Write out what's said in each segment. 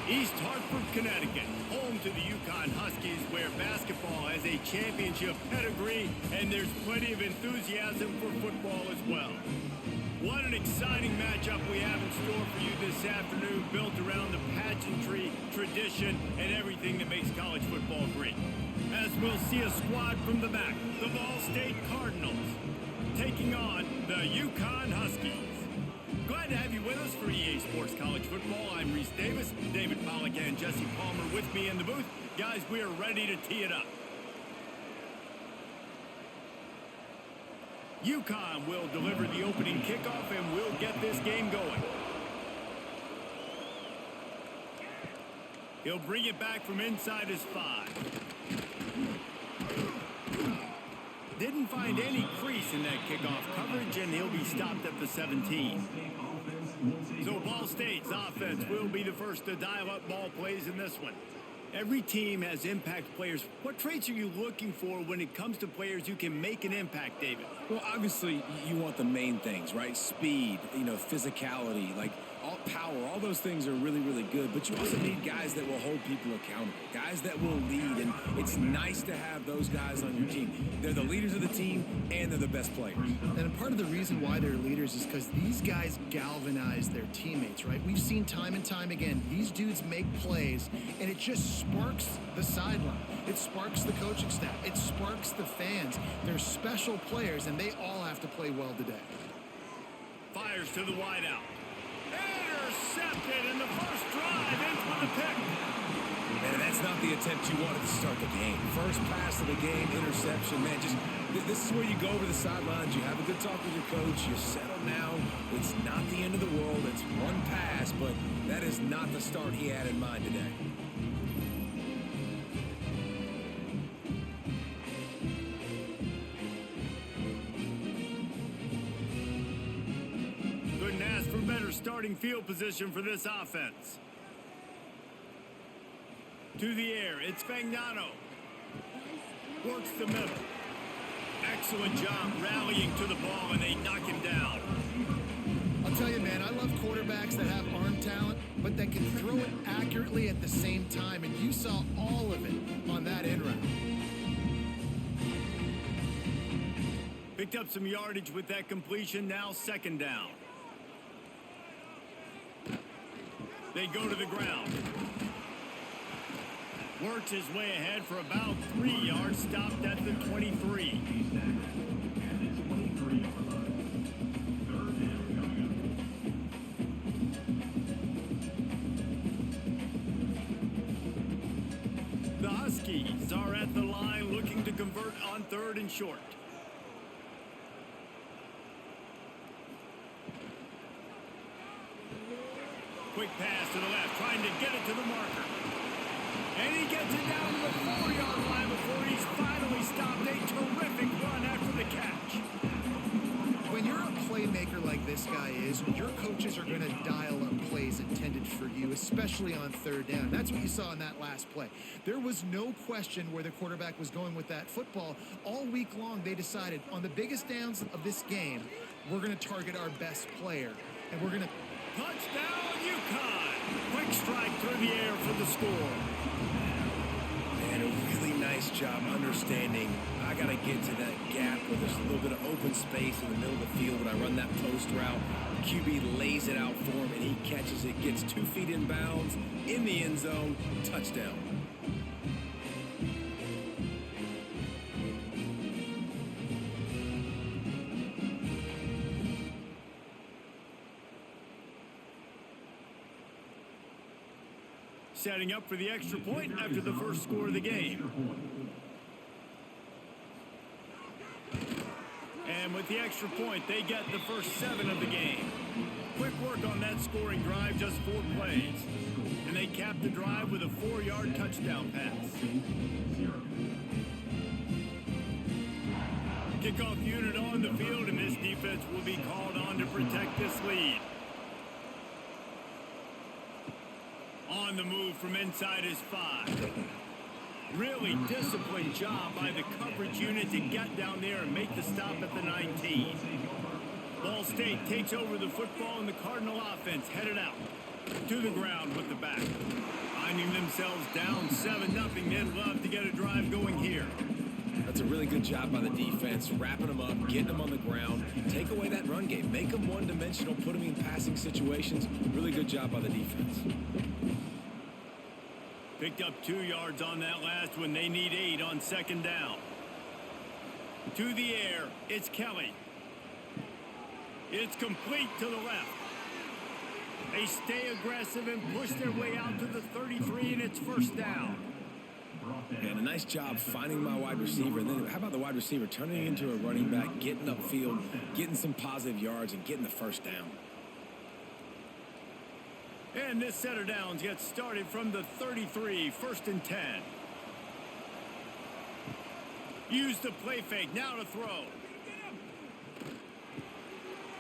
East Hartford, Connecticut, home to the UConn Huskies, where basketball has a championship pedigree and there's plenty of enthusiasm for football as well. What an exciting matchup we have in store for you this afternoon, built around the pageantry, tradition, and everything that makes college football great. As we'll see a squad from the back, the Ball State Cardinals, taking on the UConn Huskies. Glad to have you with us for EA Sports College Football. I'm Reese Davis, David Pollack, and Jesse Palmer with me in the booth. Guys, we are ready to tee it up. UConn will deliver the opening kickoff, and we'll get this game going. He'll bring it back from inside his 5. Didn't find any crease in that kickoff coverage, and he'll be stopped at the 17. So Ball State's offense will be the first to dial up ball plays in this one. Every team has impact players. What traits are you looking for when it comes to players who can make an impact, David? Well, obviously, you want the main things, right? Speed, physicality, all power. All those things are really, really good. But you also need guys that will hold people accountable, guys that will lead. And it's nice to have those guys on your team. They're the leaders of the team, and they're the best players. And part of the reason why they're leaders is because these guys galvanize their teammates, right? We've seen time and time again, these dudes make plays, and it just sparks the sideline. It sparks the coaching staff. It sparks the fans. They're special players, and they all have to play well today. Fires to the wideout. Intercepted in the first drive, into the pick. Man, that's not the attempt you wanted to start the game. First pass of the game, interception. Man, this is where you go over the sidelines. You have a good talk with your coach. You settle down. It's not the end of the world. It's one pass, but that is not the start he had in mind today. Couldn't ask for better starting field position for this offense. To the air, it's Fagnano. Works the middle. Excellent job rallying to the ball, and they knock him down. I'll tell you, man, I love quarterbacks that have arm talent, but that can throw it accurately at the same time, and you saw all of it on that end round. Picked up some yardage with that completion, now second down. They go to the ground. Works his way ahead for about 3 yards, stopped at the 23. The Huskies are at the line looking to convert on 3rd and short. Quick pass to the left, trying to get it to the marker. And he gets it down to the 4-yard line before he's finally stopped. A terrific run after the catch. When you're a playmaker like this guy is, your coaches are going to dial up plays intended for you, especially on 3rd down. That's what you saw in that last play. There was no question where the quarterback was going with that football. All week long, they decided on the biggest downs of this game, we're going to target our best player, and we're going to... Touchdown, UConn! Quick strike through the air for the score. Man, a really nice job understanding I got to get to that gap where there's a little bit of open space in the middle of the field when I run that post route. QB lays it out for him, and he catches it, gets 2 feet in bounds, in the end zone, touchdown. Setting up for the extra point after the first score of the game. And with the extra point, they get the first 7 of the game. Quick work on that scoring drive, just 4 plays. And they cap the drive with a 4-yard touchdown pass. Kickoff unit on the field, and this defense will be called on to protect this lead. On the move from inside his 5. Really disciplined job by the coverage unit to get down there and make the stop at the 19. Ball State takes over the football, and the Cardinal offense headed out. To the ground with the back. Finding themselves down 7-0. They'd love to get a drive going here. That's a really good job by the defense, wrapping them up, getting them on the ground, take away that run game, make them one-dimensional, put them in passing situations. Really good job by the defense. Picked up 2 yards on that last one. They need 8 on second down. To the air, it's Kelly. It's complete to the left. They stay aggressive and push their way out to the 33, and it's first down. And a nice job finding my wide receiver. And then how about the wide receiver turning into a running back, getting upfield, getting some positive yards, and getting the first down. And this set of downs gets started from the 33, 1st and 10. Use the play fake, now to throw.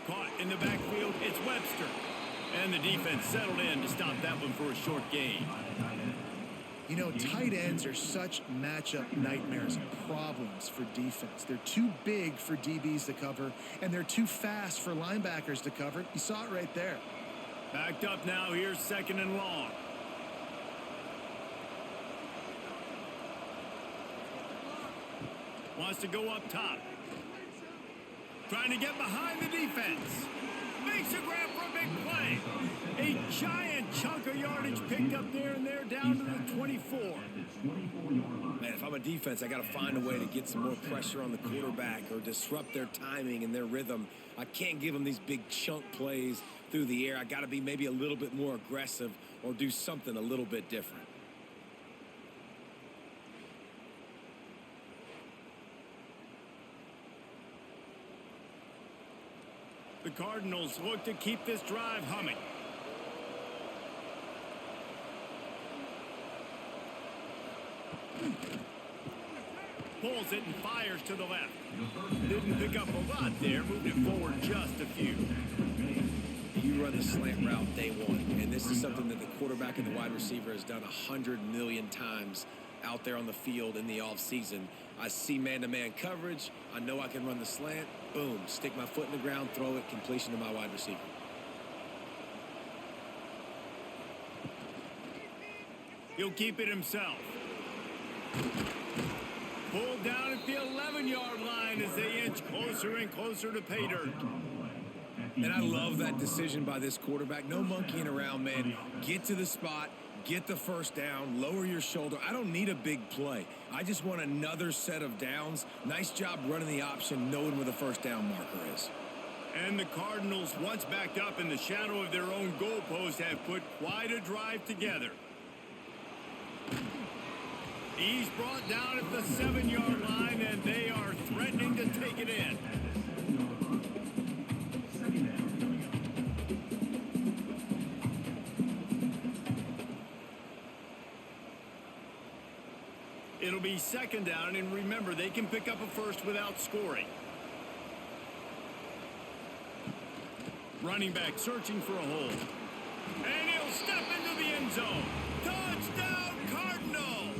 Caught in the backfield, it's Webster. And the defense settled in to stop that one for a short gain. You know, tight ends are such matchup nightmares and problems for defense. They're too big for DBs to cover, and they're too fast for linebackers to cover. You saw it right there. Backed up now, here's 2nd and long. Wants to go up top. Trying to get behind the defense. Makes a grab for a big play. A giant chunk of yardage picked up there, and they're down to the 24. Man, if I'm a defense, I got to find a way to get some more pressure on the quarterback or disrupt their timing and their rhythm. I can't give them these big chunk plays through the air. I got to be maybe a little bit more aggressive or do something a little bit different. The Cardinals look to keep this drive humming. Pulls it and fires to the left. Didn't pick up a lot there, moved it forward just a few. You run the slant route day one, and this is something that the quarterback and the wide receiver has done 100 million times out there on the field in the offseason. I see man-to-man coverage. I know I can run the slant. Boom, stick my foot in the ground, throw it, completion to my wide receiver. He'll keep it himself. Pulled down at the 11-yard line as they inch closer and closer to pay dirt. And I love that decision by this quarterback. No monkeying around, man. Get to the spot, get the first down, lower your shoulder. I don't need a big play. I just want another set of downs. Nice job running the option, knowing where the first down marker is. And the Cardinals, once backed up in the shadow of their own goalpost, have put quite a drive together. He's brought down at the 7-yard line, and they are threatening to take it in. It'll be 2nd down, and remember, they can pick up a first without scoring. Running back searching for a hole. And he'll step into the end zone. Touchdown, Cardinals!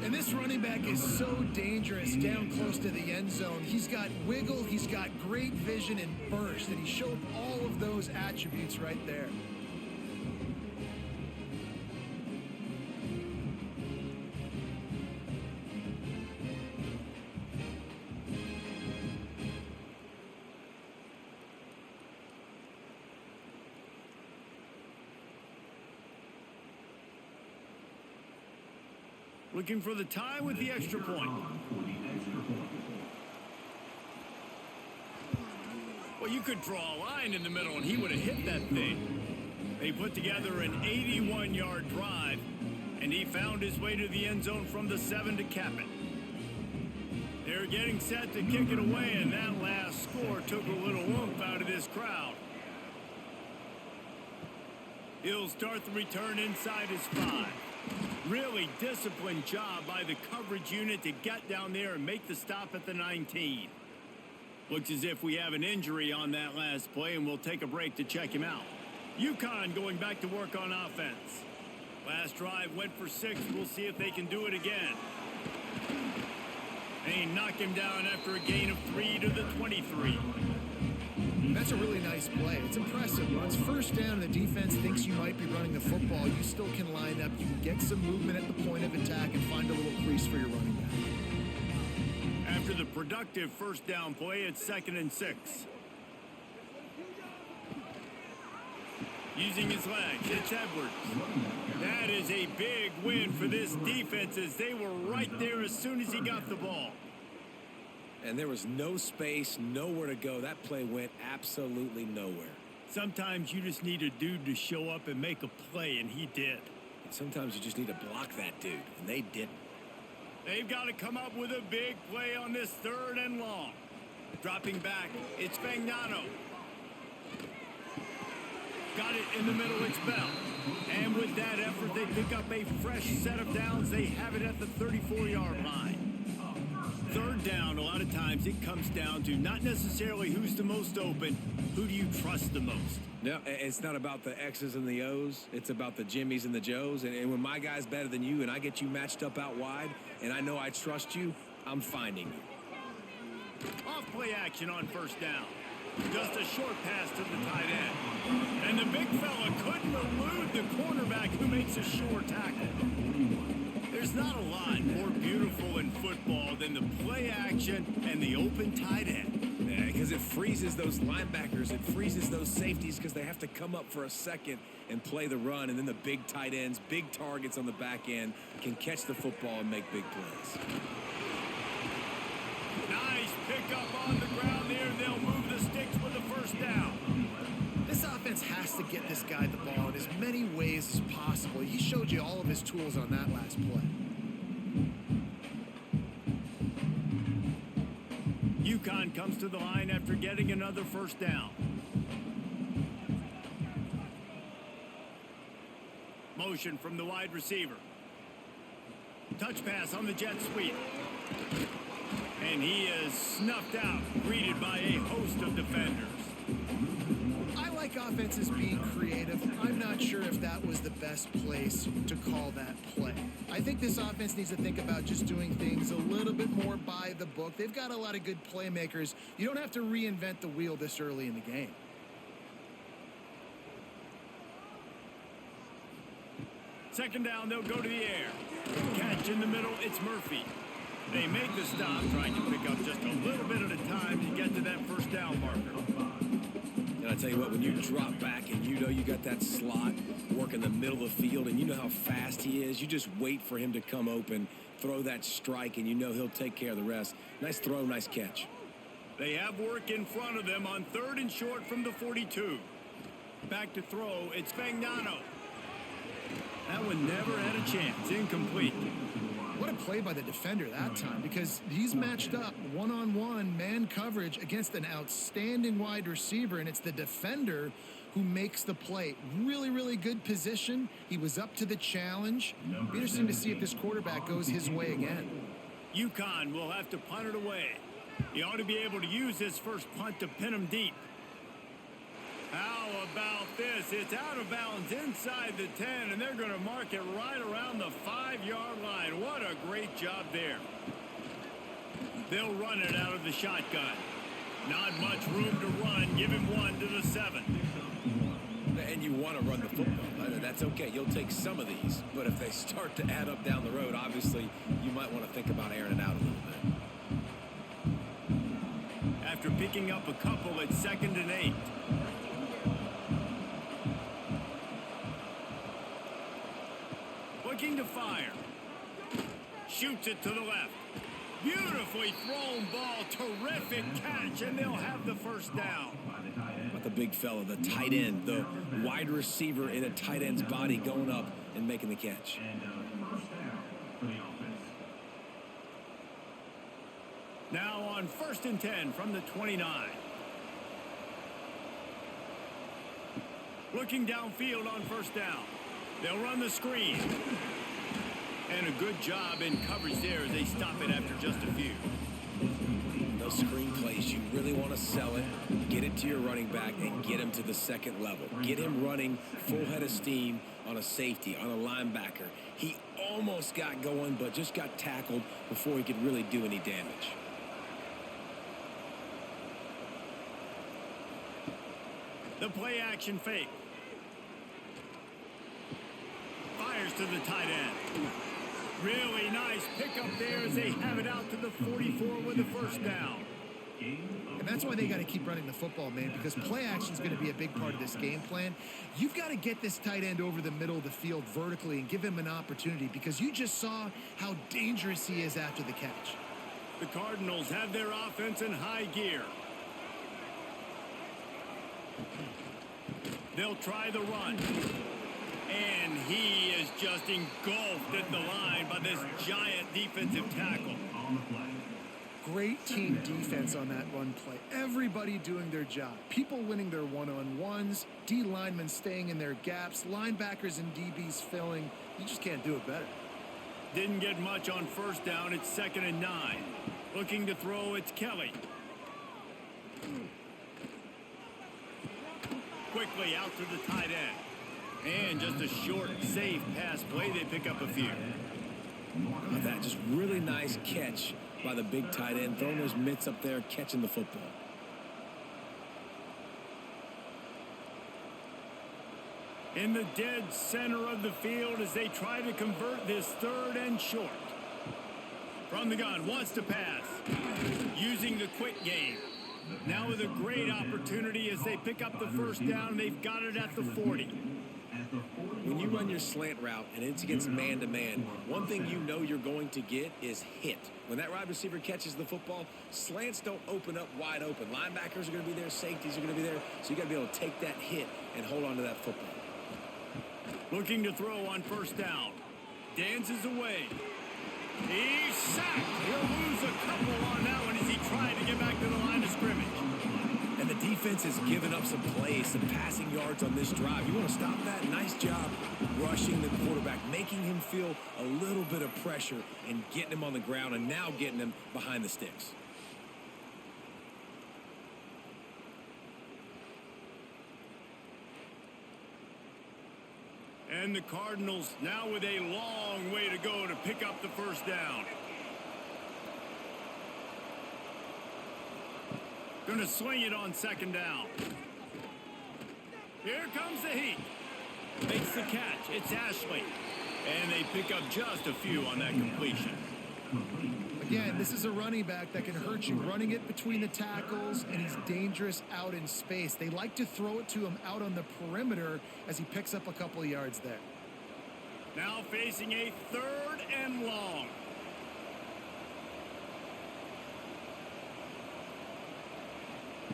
And this running back is so dangerous down close to the end zone. He's got wiggle, he's got great vision and burst, and he showed all of those attributes right there. Looking for the tie with the extra point. Well, you could draw a line in the middle, and he would have hit that thing. They put together an 81-yard drive, and he found his way to the end zone from the 7 to cap it. They're getting set to kick it away, and that last score took a little oomph out of this crowd. He'll start the return inside his 5. Really disciplined job by the coverage unit to get down there and make the stop at the 19. Looks as if we have an injury on that last play, and we'll take a break to check him out. UConn going back to work on offense. Last drive went for 6. We'll see if they can do it again. They knock him down after a gain of 3 to the 23. That's a really nice play. It's impressive. When it's first down and the defense thinks you might be running the football, you still can line up. You can get some movement at the point of attack and find a little crease for your running back. After the productive first down play, it's 2nd and 6. Using his legs, it's Edwards. That is a big win for this defense as they were right there as soon as he got the ball. And there was no space, nowhere to go. That play went absolutely nowhere. Sometimes you just need a dude to show up and make a play, and he did. And sometimes you just need to block that dude, and they didn't. They've got to come up with a big play on this 3rd and long. Dropping back, it's Fagnano. Got it in the middle, it's Bell. And with that effort, they pick up a fresh set of downs. They have it at the 34-yard line. 3rd down, a lot of times it comes down to not necessarily who's the most open, who do you trust the most? No, it's not about the X's and the O's. It's about the Jimmys and the Joes. And when my guy's better than you and I get you matched up out wide and I know I trust you, I'm finding you. Off play action on 1st down. Just a short pass to the tight end. And the big fella couldn't elude the cornerback who makes a sure tackle. There's not a lot more beautiful in football than the play action and the open tight end. Yeah, because it freezes those linebackers. It freezes those safeties because they have to come up for a second and play the run. And then the big tight ends, big targets on the back end can catch the football and make big plays. Nice pickup on the ground there. They'll move the sticks with the 1st down. This offense has to get this guy the ball in as many ways as possible. He showed you all of his tools on that last play. UConn comes to the line after getting another 1st down. Motion from the wide receiver. Touch pass on the jet sweep. And he is snuffed out, greeted by a host of defenders. I like offenses being creative. I'm not sure if that was the best place to call that play. I think this offense needs to think about just doing things a little bit more by the book. They've got a lot of good playmakers. You don't have to reinvent the wheel this early in the game. Second down, they'll go to the air. Catch in the middle, it's Murphy. They make the stop, trying to pick up just a little bit at a time to get to that 1st down marker. And I tell you what, when you drop back and you know you got that slot work in the middle of the field and you know how fast he is, you just wait for him to come open, throw that strike, and you know he'll take care of the rest. Nice throw, nice catch. They have work in front of them on 3rd and short from the 42. Back to throw, it's Fagnano. That one never had a chance, incomplete. What a play by the defender that time, because he's matched up one-on-one man coverage against an outstanding wide receiver, and it's the defender who makes the play. Really, really good position. He was up to the challenge. Be interesting to see if this quarterback goes his way again. UConn will have to punt it away. He ought to be able to use his first punt to pin him deep. How about this? It's out of bounds inside the 10, and they're going to mark it right around the 5-yard line. What a great job there. They'll run it out of the shotgun. Not much room to run. Give him one to the 7. And you want to run the football. That's okay. You'll take some of these. But if they start to add up down the road, obviously, you might want to think about airing it out a little bit. After picking up a couple at 2nd and 8. Looking to fire. Shoots it to the left. Beautifully thrown ball. Terrific catch, and they'll have the 1st down. But the big fella, the tight end, the wide receiver in a tight end's body going up and making the catch. Now on 1st and 10 from the 29. Looking downfield on 1st down. They'll run the screen. And a good job in coverage there as they stop it after just a few. Those screen plays, you really want to sell it, get it to your running back, and get him to the 2nd level. Get him running full head of steam on a safety, on a linebacker. He almost got going, but just got tackled before he could really do any damage. The play action fake. Fires to the tight end. Really nice pickup there as they have it out to the 44 with a first down. And that's why they got to keep running the football, man, because play action is going to be a big part of this game plan. You've got to get this tight end over the middle of the field vertically and give him an opportunity, because you just saw how dangerous he is after the catch. The Cardinals have their offense in high gear. They'll try the run. And he is just engulfed at the line by this giant defensive tackle. Great team defense on that run play. Everybody doing their job. People winning their one-on-ones, D linemen staying in their gaps, linebackers and DBs filling. You just can't do it better. Didn't get much on first down. It's 2nd and 9. Looking to throw, it's Kelly. Quickly out to the tight end. And just a short, safe pass play. They pick up a few. That just really nice catch by the big tight end, throwing those mitts up there, catching the football. In the dead center of the field as they try to convert this 3rd and short. From the gun, wants to pass. Using the quick game. Now with a great opportunity as they pick up the first down. They've got it at the 40. When you run your slant route and it's against man-to-man, one thing you know you're going to get is hit. When that wide receiver catches the football, slants don't open up wide open. Linebackers are going to be there, safeties are going to be there, so you got to be able to take that hit and hold on to that football. Looking to throw on first down. Dances away. He's sacked. He'll lose a couple on that one as he tried to get back to the line of scrimmage. And the defense has given up some plays, some passing yards on this drive. You want to stop that? Nice job rushing the quarterback, making him feel a little bit of pressure and getting him on the ground and now getting him behind the sticks. And the Cardinals now with a long way to go to pick up the first down. Going to swing it on 2nd down. Here comes the heat. Makes the catch. It's Ashley. And they pick up just a few on that completion. Again, this is a running back that can hurt you, running it between the tackles, and he's dangerous out in space. They like to throw it to him out on the perimeter as he picks up a couple of yards there. Now facing a 3rd and long.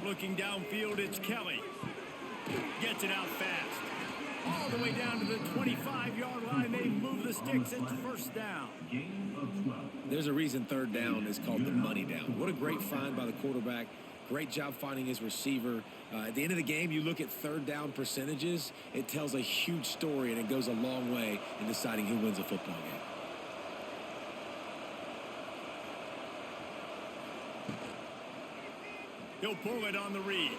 Looking downfield, it's Kelly. Gets it out fast. All the way down to the 25-yard line. They move the sticks. It's first down. There's a reason 3rd down is called the money down. What a great find by the quarterback. Great job finding his receiver. At the end of the game, you look at 3rd down percentages. It tells a huge story, and it goes a long way in deciding who wins a football game. He'll pull it on the read.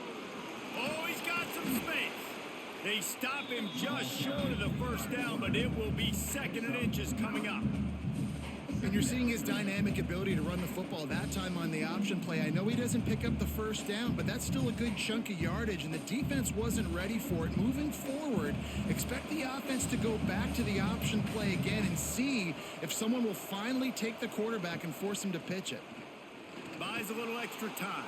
Oh, he's got some space. They stop him just short of the first down, but it will be 2nd and inches coming up. And you're seeing his dynamic ability to run the football that time on the option play. I know he doesn't pick up the first down, but that's still a good chunk of yardage, and the defense wasn't ready for it. Moving forward, expect the offense to go back to the option play again and see if someone will finally take the quarterback and force him to pitch it. Buys a little extra time.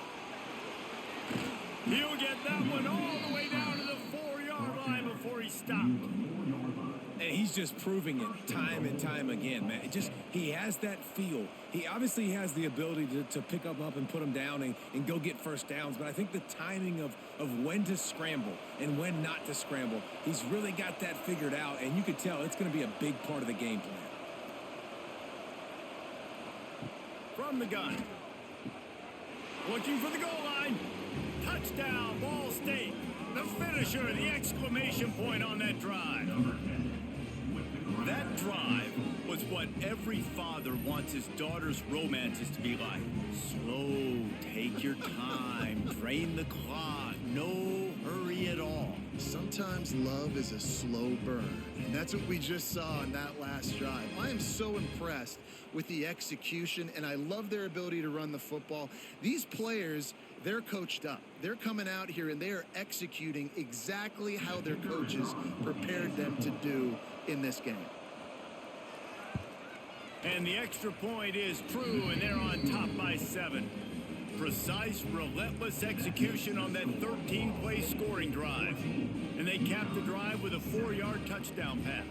He'll get that one all the way down to the 4-yard line before he stopped. And he's just proving it time and time again, man. He has that feel. He obviously has the ability to pick up and put him down and go get first downs. But I think the timing of when to scramble and when not to scramble, he's really got that figured out. And you could tell it's going to be a big part of the game plan. From the gun. Looking for the goal line. Touchdown, Ball State. The finisher, the exclamation point on that drive. That drive was what every father wants his daughter's romances to be like. Slow, take your time, drain the clock, no hurry at all. Some Sometimes love is a slow burn, and that's what we just saw in that last drive. I am so impressed with the execution, and I love their ability to run the football. These players, they're coached up. They're coming out here, and they are executing exactly how their coaches prepared them to do in this game. And the extra point is true, and they're on top by 7. Precise, relentless execution on that 13-play scoring drive. And they capped the drive with a 4-yard touchdown pass.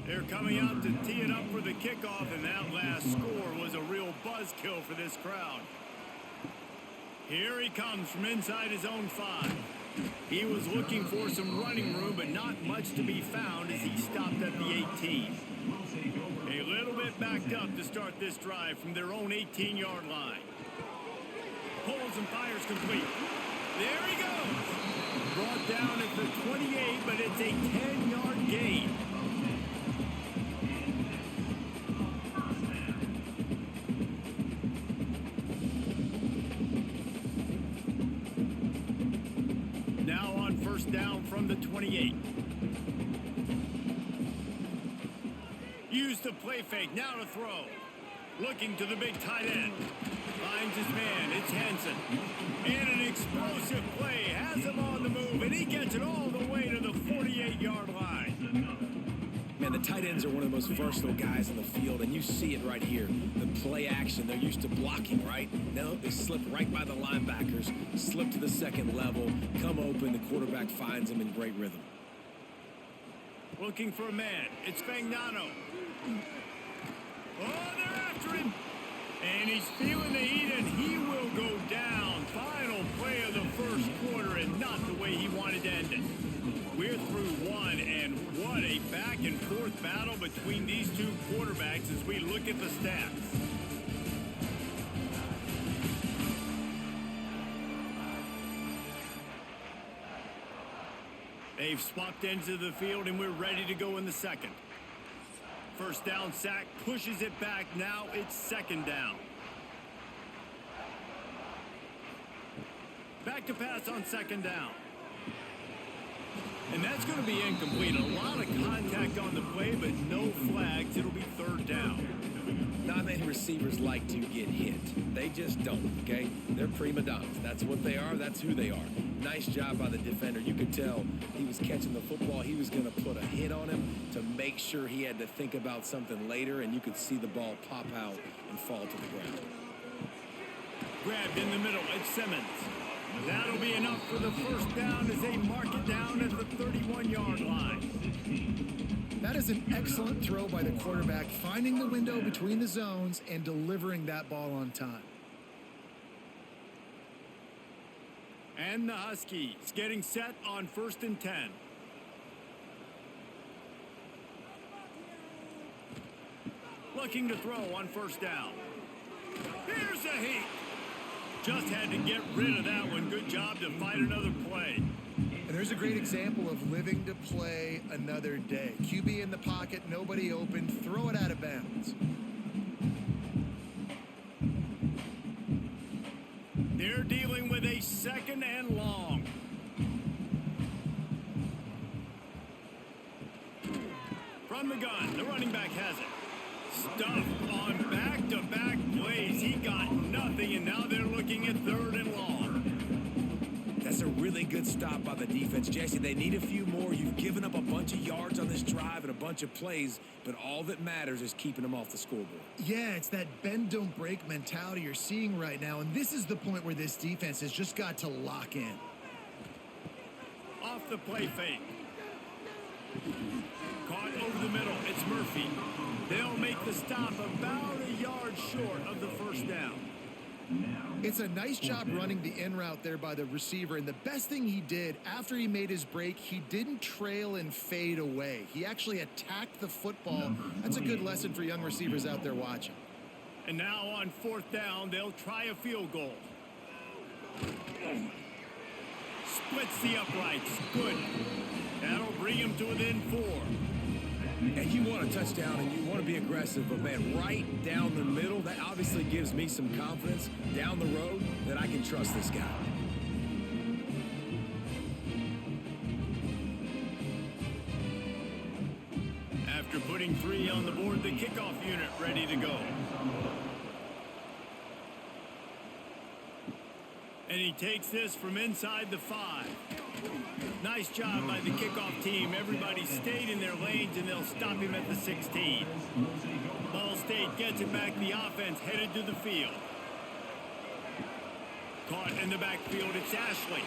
They're coming out to tee it up for the kickoff, and that last score was a real buzzkill for this crowd. Here he comes from inside his own 5. He was looking for some running room, but not much to be found as he stopped at the 18. A little bit backed up to start this drive from their own 18-yard line. Pulls and fires complete. There he goes. Brought down at the 28, but it's a 10-yard gain. Now on first down from the 28. Used the play fake, now to throw. Looking to the big tight end. Finds his man, it's Hansen. And an explosive play, has him on the move, and he gets it all the way to the 48-yard line. Man, the tight ends are one of the most versatile guys in the field, and you see it right here. The play action, they're used to blocking, right? Now they slip right by the linebackers, slip to the second level, come open, the quarterback finds them in great rhythm. Looking for a man, it's Fagnano. Oh, they're after him. And he's feeling the heat, and he will go down. Final play of the first quarter, and not the way he wanted to end it. We're through one, and what a back-and-forth battle between these two quarterbacks as we look at the stats. They've swapped ends of the field, and we're ready to go in the second. First down sack, pushes it back. Now it's second down. Back to pass on second down. And that's going to be incomplete. A lot of contact on the play, but no flags. It'll be third down. Not many receivers like to get hit. They just don't, okay? They're prima donnas. That's what they are. That's who they are. Nice job by the defender. You could tell he was catching the football. He was going to put a hit on him to make sure he had to think about something later, and you could see the ball pop out and fall to the ground. Grabbed in the middle. It's Simmons. That'll be enough for the first down as they mark it down at the 31-yard line. That is an excellent throw by the quarterback, finding the window between the zones and delivering that ball on time. And the Huskies getting set on 1st and 10. Looking to throw on first down. Here's a hit. Just had to get rid of that one. Good job to fight another play. And there's a great example of living to play another day. QB in the pocket, nobody open, throw it out of bounds. They're dealing with a second and long. From the gun, the running back has it. Stuffed on back-to-back plays. He got nothing, and now they're looking at third and long. That's a really good stop by the defense, Jesse. They need a few more. You've given up a bunch of yards on this drive and a bunch of plays, but all that matters is keeping them off the scoreboard. Yeah, it's that bend, don't break mentality you're seeing right now, and this is the point where this defense has just got to lock in. Off the play fake. Caught over the middle. It's Murphy. They'll make the stop about a yard short of the first down. It's a nice job running the in route there by the receiver, and the best thing he did after he made his break, he didn't trail and fade away. He actually attacked the football. That's a good lesson for young receivers out there watching. And now on 4th down, they'll try a field goal. Splits the uprights. Good. That'll bring him to within 4. And you want a touchdown and you want to be aggressive, but man, right down the middle, that obviously gives me some confidence down the road that I can trust this guy. After putting 3 on the board, the kickoff unit ready to go. And he takes this from inside the 5. Nice job by the kickoff team. Everybody stayed in their lanes, and they'll stop him at the 16. Ball State gets it back. The offense headed to the field. Caught in the backfield, it's Ashley.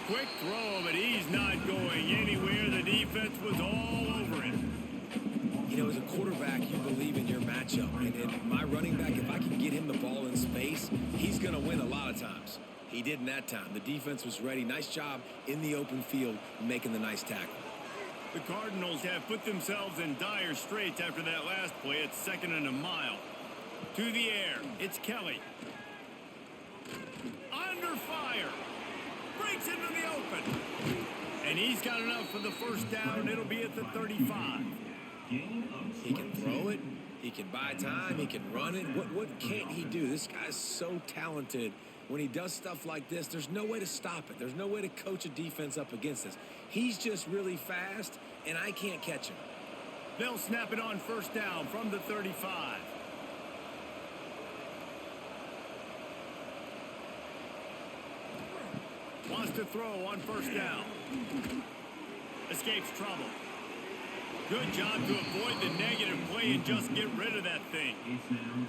Quick throw, but he's not going anywhere. The defense was all over him. You know, as a quarterback, you believe in your matchup. And my running back, if I can get him the ball in space, he's going to win a lot of times. He did in that time. The defense was ready. Nice job in the open field making the nice tackle. The Cardinals have put themselves in dire straits after that last play. It's 2nd and a mile. To the air, it's Kelly. Under fire. Breaks into the open. And he's got enough for the first down. It'll be at the 35. He can throw it. He can buy time. He can run it. What can't he do? This guy's so talented. When he does stuff like this, there's no way to stop it. There's no way to coach a defense up against this. He's just really fast, and I can't catch him. They'll snap it on first down from the 35. Wants to throw on first down. Escapes trouble. Good job to avoid the negative play and just get rid of that thing.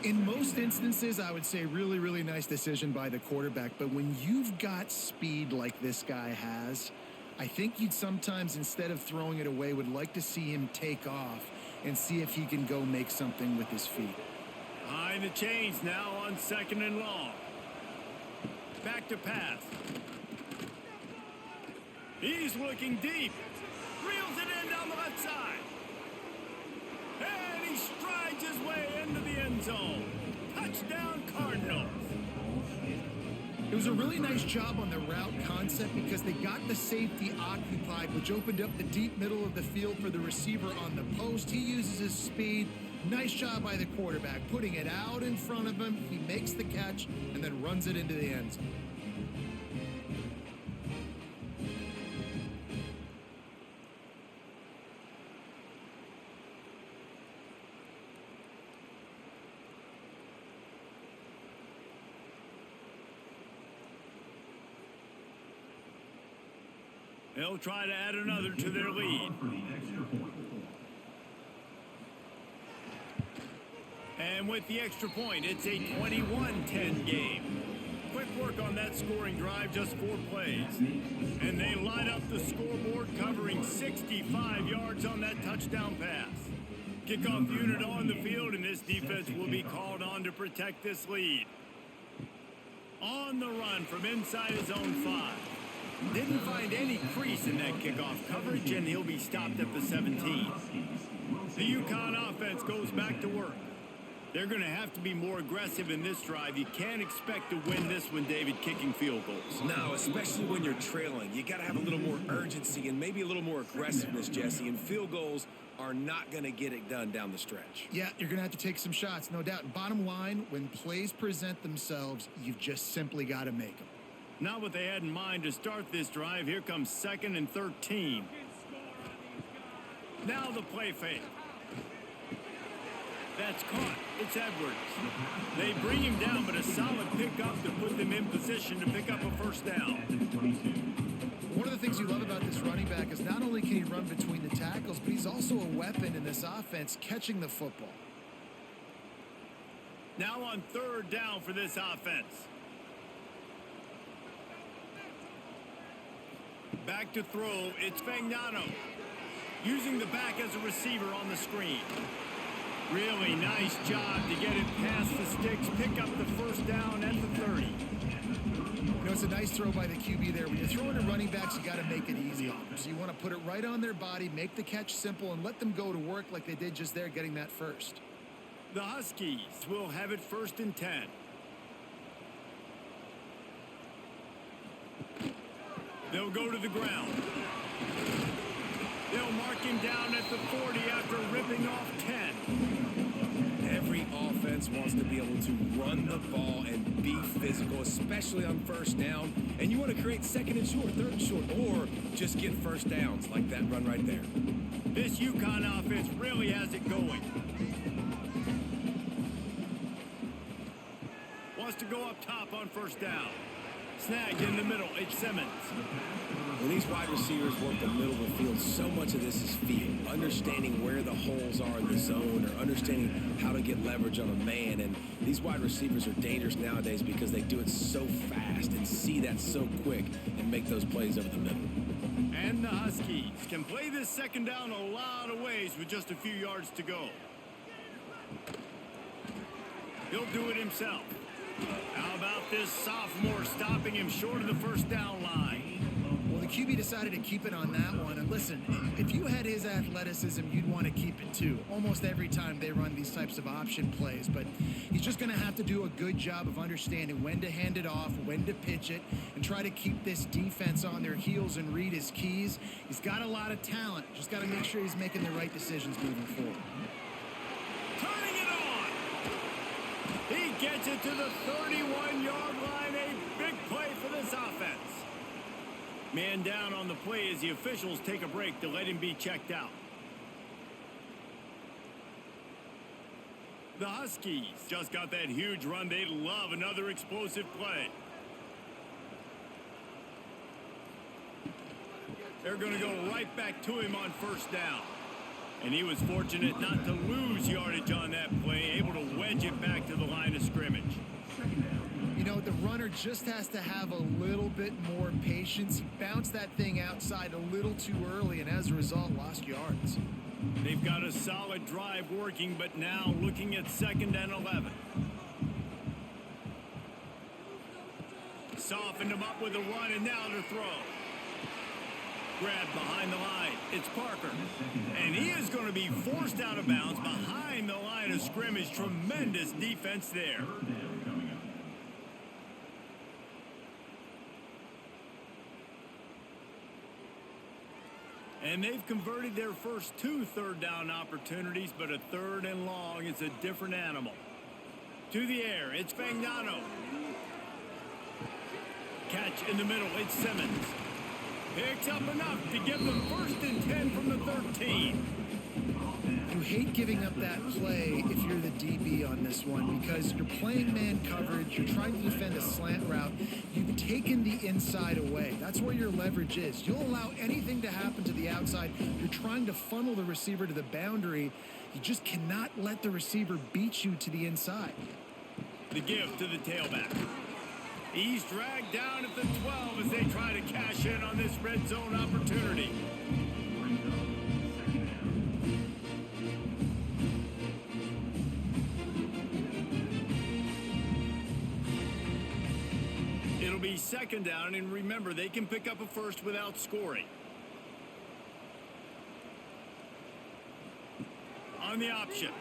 In most instances, I would say really, really nice decision by the quarterback. But when you've got speed like this guy has, I think you'd sometimes, instead of throwing it away, would like to see him take off and see if he can go make something with his feet. Behind the chains now on 2nd and long. Back to pass. He's looking deep. Reels it in down the left side. And he strides his way into the end zone. Touchdown, Cardinals. It was a really nice job on the route concept because they got the safety occupied, which opened up the deep middle of the field for the receiver on the post. He uses his speed. Nice job by the quarterback, putting it out in front of him. He makes the catch and then runs it into the end zone. They'll try to add another to their lead. And with the extra point, it's a 21-10 game. Quick work on that scoring drive, just 4 plays. And they line up the scoreboard, covering 65 yards on that touchdown pass. Kickoff unit on the field, and this defense will be called on to protect this lead. On the run from inside his own 5. Didn't find any crease in that kickoff coverage, and he'll be stopped at the 17. The UConn offense goes back to work. They're going to have to be more aggressive in this drive. You can't expect to win this one, David, kicking field goals. No, especially when you're trailing. You got to have a little more urgency and maybe a little more aggressiveness, Jesse. And field goals are not going to get it done down the stretch. Yeah, you're going to have to take some shots, no doubt. Bottom line, when plays present themselves, you've just simply got to make them. Not what they had in mind to start this drive. Here comes 2nd and 13. Now the play fake. That's caught. It's Edwards. They bring him down, but a solid pickup to put them in position to pick up a first down. One of the things you love about this running back is not only can he run between the tackles, but he's also a weapon in this offense, catching the football. Now on 3rd down for this offense. Back to throw, it's Fagnano. Using the back as a receiver on the screen. Really nice job to get it past the sticks, pick up the first down at the 30. You know, it's a nice throw by the QB there. When you're throwing to running backs, you got to make it easy on them. So you want to put it right on their body, make the catch simple, and let them go to work like they did just there, getting that first. The Huskies will have it 1st and 10. They'll go to the ground. They'll mark him down at the 40 after ripping off 10. Every Every offense wants to be able to run the ball and be physical, especially on first down. And you want to create second and short, third and short, or just get first downs like that run right there. This UConn offense really has it going. Wants to go up top on first down. Snagged in the middle, it's Simmons. When these wide receivers work the middle of the field, so much of this is feel. Understanding where the holes are in the zone or understanding how to get leverage on a man. And these wide receivers are dangerous nowadays because they do it so fast and see that so quick and make those plays over the middle. And the Huskies can play this second down a lot of ways with just a few yards to go. He'll do it himself. How about this sophomore stopping him short of the first down line? Well, the QB decided to keep it on that one. And listen, if you had his athleticism, you'd want to keep it too. Almost every time they run these types of option plays. But he's just going to have to do a good job of understanding when to hand it off, when to pitch it, and try to keep this defense on their heels and read his keys. He's got a lot of talent. Just got to make sure he's making the right decisions moving forward. Turning it on. He gets it to the 31-yard line. A big play for this offense. Man down on the play as the officials take a break to let him be checked out. The Huskies just got that huge run. They love another explosive play. They're going to go right back to him on first down. And he was fortunate not to lose yardage on that play, able to wedge it back to the line of scrimmage. You know, the runner just has to have a little bit more patience. He bounced that thing outside a little too early, and as a result, lost yards. They've got a solid drive working, but now looking at 2nd and 11. Softened him up with a run, and now to throw. Grabbed behind the line. It's Parker. And he is going to be forced out of bounds behind the line of scrimmage. Tremendous defense there. And they've converted their first 2 third-down opportunities, but a 3rd and long is a different animal. To the air, it's Fagnano. Catch in the middle, it's Simmons. Picks up enough to give them 1st and 10 from the 13. You hate giving up that play if you're the DB on this one because you're playing man coverage, you're trying to defend a slant route, you've taken the inside away. That's where your leverage is. You'll allow anything to happen to the outside. You're trying to funnel the receiver to the boundary. You just cannot let the receiver beat you to the inside. The give to the tailback. He's dragged down at the 12 as they try to cash in on this red zone opportunity. It'll be 2nd down, and remember, they can pick up a first without scoring. On the option.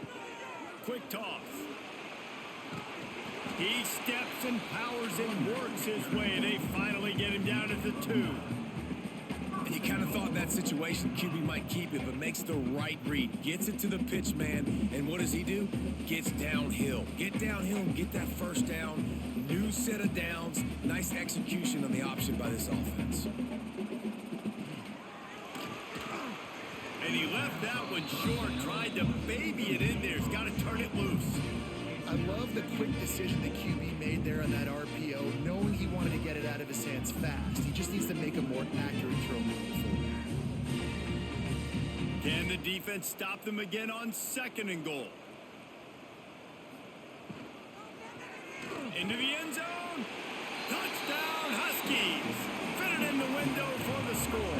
Quick toss. He steps and powers and works his way. They finally get him down at the 2. And you kind of thought that situation QB might keep it, but makes the right read. Gets it to the pitch man, and what does he do? Gets downhill. Get downhill and get that first down. New set of downs. Nice execution on the option by this offense. And he left that one short. Tried to baby it in there. He's got to turn it loose. I love the quick decision the QB made there on that RPO, knowing he wanted to get it out of his hands fast. He just needs to make a more accurate throw moving forward. Can the defense stop them again on 2nd and goal? Into the end zone. Touchdown, Huskies. Fitted in the window for the score.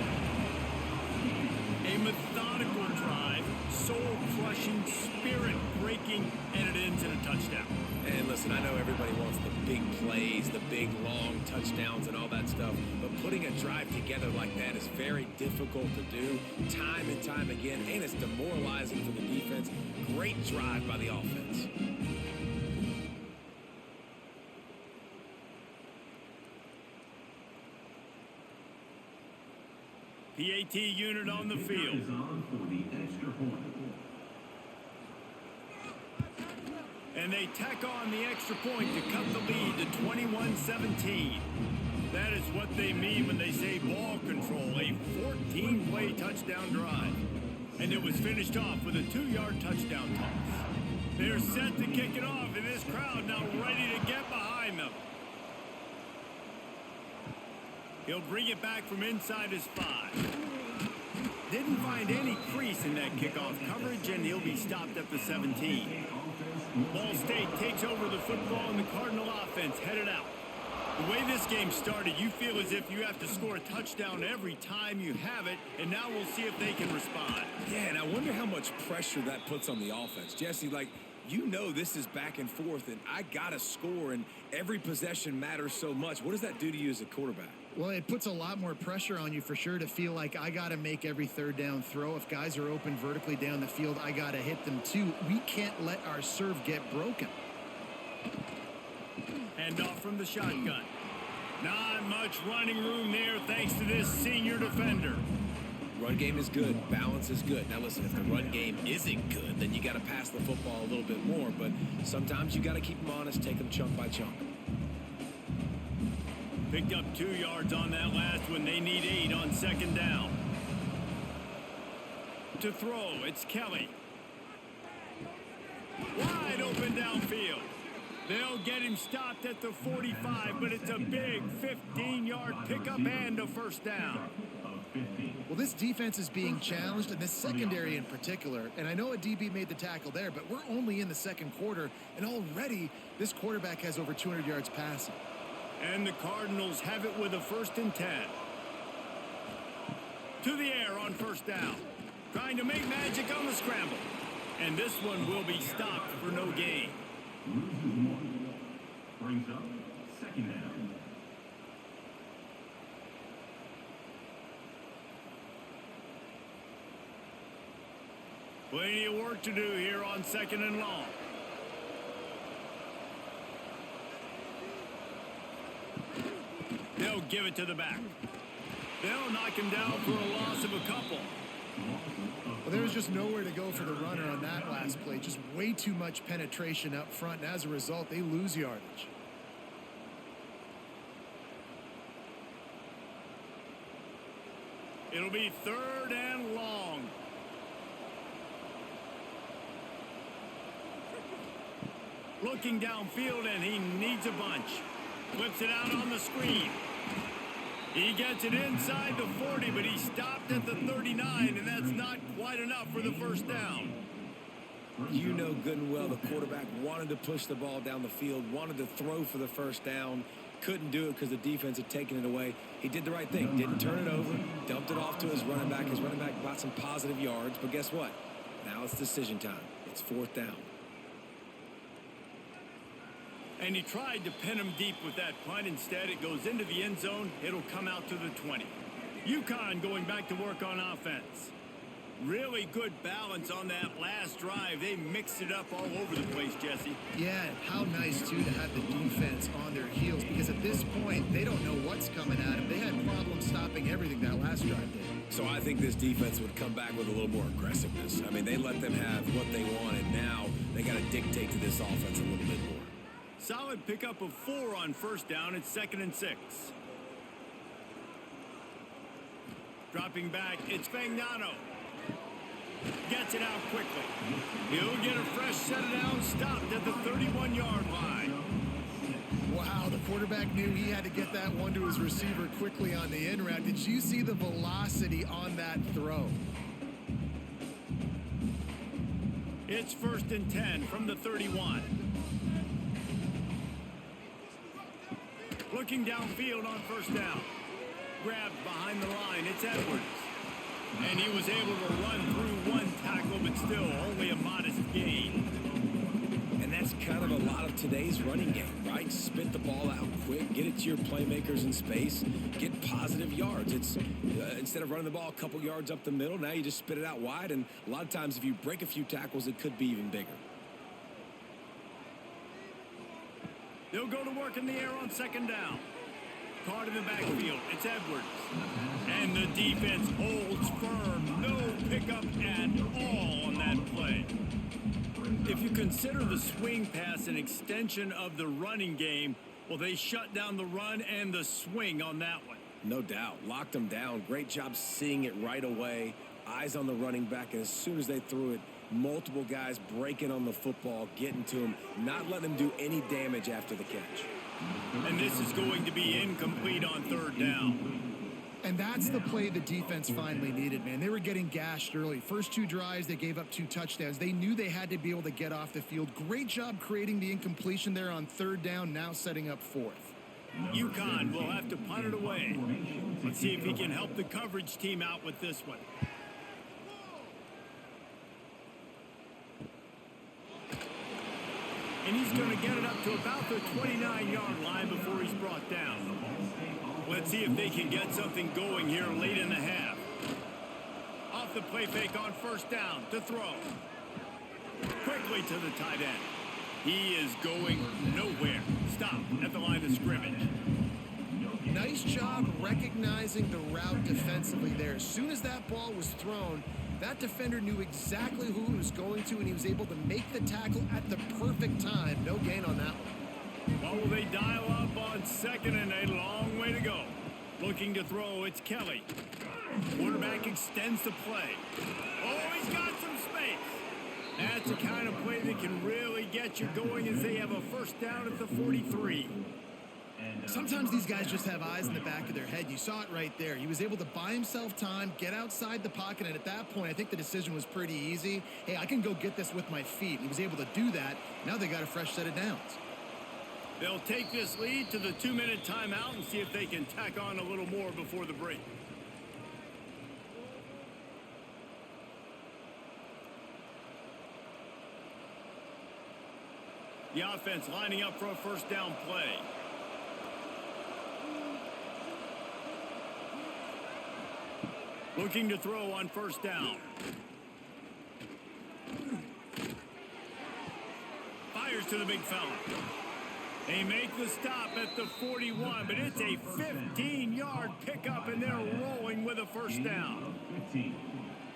A methodical drive, soul-crushing, spirit-breaking, and it ends in a touchdown. And listen, I know everybody wants the big plays, the big, long touchdowns and all that stuff, but putting a drive together like that is very difficult to do time and time again, and it's demoralizing for the defense. Great drive by the offense. PAT unit on the field. And they tack on the extra point to cut the lead to 21-17. That is what they mean when they say ball control, a 14-play touchdown drive. And it was finished off with a 2-yard touchdown toss. They're set to kick it off, and this crowd now ready to get behind them. He'll bring it back from inside his 5. Didn't find any crease in that kickoff coverage, and he'll be stopped at the 17. Ball State takes over the football, and the Cardinal offense headed out. The way this game started, you feel as if you have to score a touchdown every time you have it, and now we'll see if they can respond. Yeah, and I wonder how much pressure that puts on the offense. Jesse, like, you know this is back and forth, and I got to score, and every possession matters so much. What does that do to you as a quarterback? Well, it puts a lot more pressure on you for sure to feel like I got to make every third down throw. If guys are open vertically down the field, I got to hit them too. We can't let our serve get broken. Hand off from the shotgun. Not much running room there thanks to this senior defender. Run game is good. Balance is good. Now, listen, if the run game isn't good, then you got to pass the football a little bit more. But sometimes you got to keep them honest, take them chunk by chunk. Picked up 2 yards on that last one. They need 8 on second down. To throw, it's Kelly. Wide open downfield. They'll get him stopped at the 45, but it's a big 15-yard pickup and a first down. Well, this defense is being challenged, and this secondary in particular. And I know a DB made the tackle there, but we're only in the second quarter, and already this quarterback has over 200 yards passing. And the Cardinals have it with a 1st and 10. To the air on first down. Trying to make magic on the scramble. And this one will be stopped for no gain. Brings up second down. Plenty of work to do here on second and long. They'll give it to the back. They'll knock him down for a loss of a couple. Well, there was just nowhere to go for the runner on that last play. Just way too much penetration up front, and as a result, they lose yardage. It'll be 3rd and long. Looking downfield, and he needs a bunch. Flips it out on the screen. He gets it inside the 40, but he's stopped at the 39, and that's not quite enough for the first down. You know good and well the quarterback wanted to push the ball down the field, wanted to throw for the first down, couldn't do it because the defense had taken it away. He did the right thing, didn't turn it over, dumped it off to his running back. His running back got some positive yards, but guess what? Now it's decision time. It's 4th down. And he tried to pin him deep with that punt. Instead, it goes into the end zone. It'll come out to the 20. UConn going back to work on offense. Really good balance on that last drive. They mixed it up all over the place, Jesse. Yeah, how nice, too, to have the defense on their heels, because at this point, they don't know what's coming at them. They had problems stopping everything that last drive did. So I think this defense would come back with a little more aggressiveness. I mean, they let them have what they wanted. Now they got to dictate to this offense a little bit more. Solid pickup of 4 on first down. It's 2nd and 6. Dropping back, it's Fagnano. Gets it out quickly. He'll get a fresh set of down, stopped at the 31-yard line. Wow, the quarterback knew he had to get that one to his receiver quickly on the in route. Did you see the velocity on that throw? It's 1st and 10 from the 31. Looking downfield on first down. Grabbed behind the line. It's Edwards. And he was able to run through one tackle, but still only a modest gain. And that's kind of a lot of today's running game, right? Spit the ball out quick, get it to your playmakers in space, get positive yards. It's instead of running the ball a couple yards up the middle, now you just spit it out wide. And a lot of times if you break a few tackles, it could be even bigger. They'll go to work in the air on second down. caught in the backfield. It's Edwards. And the defense holds firm. No pickup at all on that play. If you consider the swing pass an extension of the running game, well, they shut down the run and the swing on that one. No doubt. Locked them down. Great job seeing it right away. Eyes on the running back. And as soon as they threw it, multiple guys breaking on the football, getting to him, not letting him do any damage after the catch. And this is going to be incomplete on third down. And that's the play the defense finally needed, man. They were getting gashed early. First 2 drives, they gave up 2 touchdowns. They knew they had to be able to get off the field. Great job creating the incompletion there on third down, now setting up 4th. UConn will have to punt it away. Let's see if he can help the coverage team out with this one. And he's going to get it up to about the 29-yard line before he's brought down. Let's see if they can get something going here late in the half. Off the play fake on first down to throw. Quickly to the tight end. He is going nowhere. Stop at the line of scrimmage. Nice job recognizing the route defensively there. As soon as that ball was thrown, that defender knew exactly who he was going to, and he was able to make the tackle at the perfect time. No gain on that one. Well, will they dial up on 2nd and a long way to go? Looking to throw, it's Kelly. Quarterback extends the play. Oh, he's got some space. That's the kind of play that can really get you going as they have a first down at the 43. Sometimes these guys just have eyes in the back of their head. You saw it right there. He was able to buy himself time, get outside the pocket, and at that point, I think the decision was pretty easy. Hey, I can go get this with my feet. He was able to do that. Now they got a fresh set of downs. They'll take this lead to the 2-minute timeout and see if they can tack on a little more before the break. The offense lining up for a first down play. Looking to throw on first down. Fires to the big fella. They make the stop at the 41, but it's a 15-yard pickup, and they're rolling with a first down.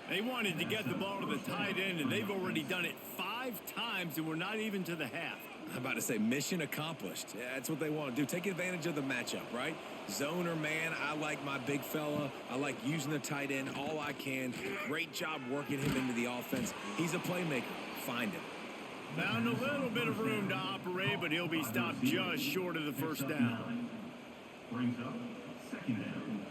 They wanted to get the ball to the tight end, and they've already done it 5 times, and we're not even to the half. I'm about to say mission accomplished. Yeah, that's what they want to do. Take advantage of the matchup, right? Zone or man, I like my big fella. I like using the tight end all I can. Great job working him into the offense. He's a playmaker. Find him. Found a little bit of room to operate, but he'll be stopped just short of the first down. Brings up 2nd down.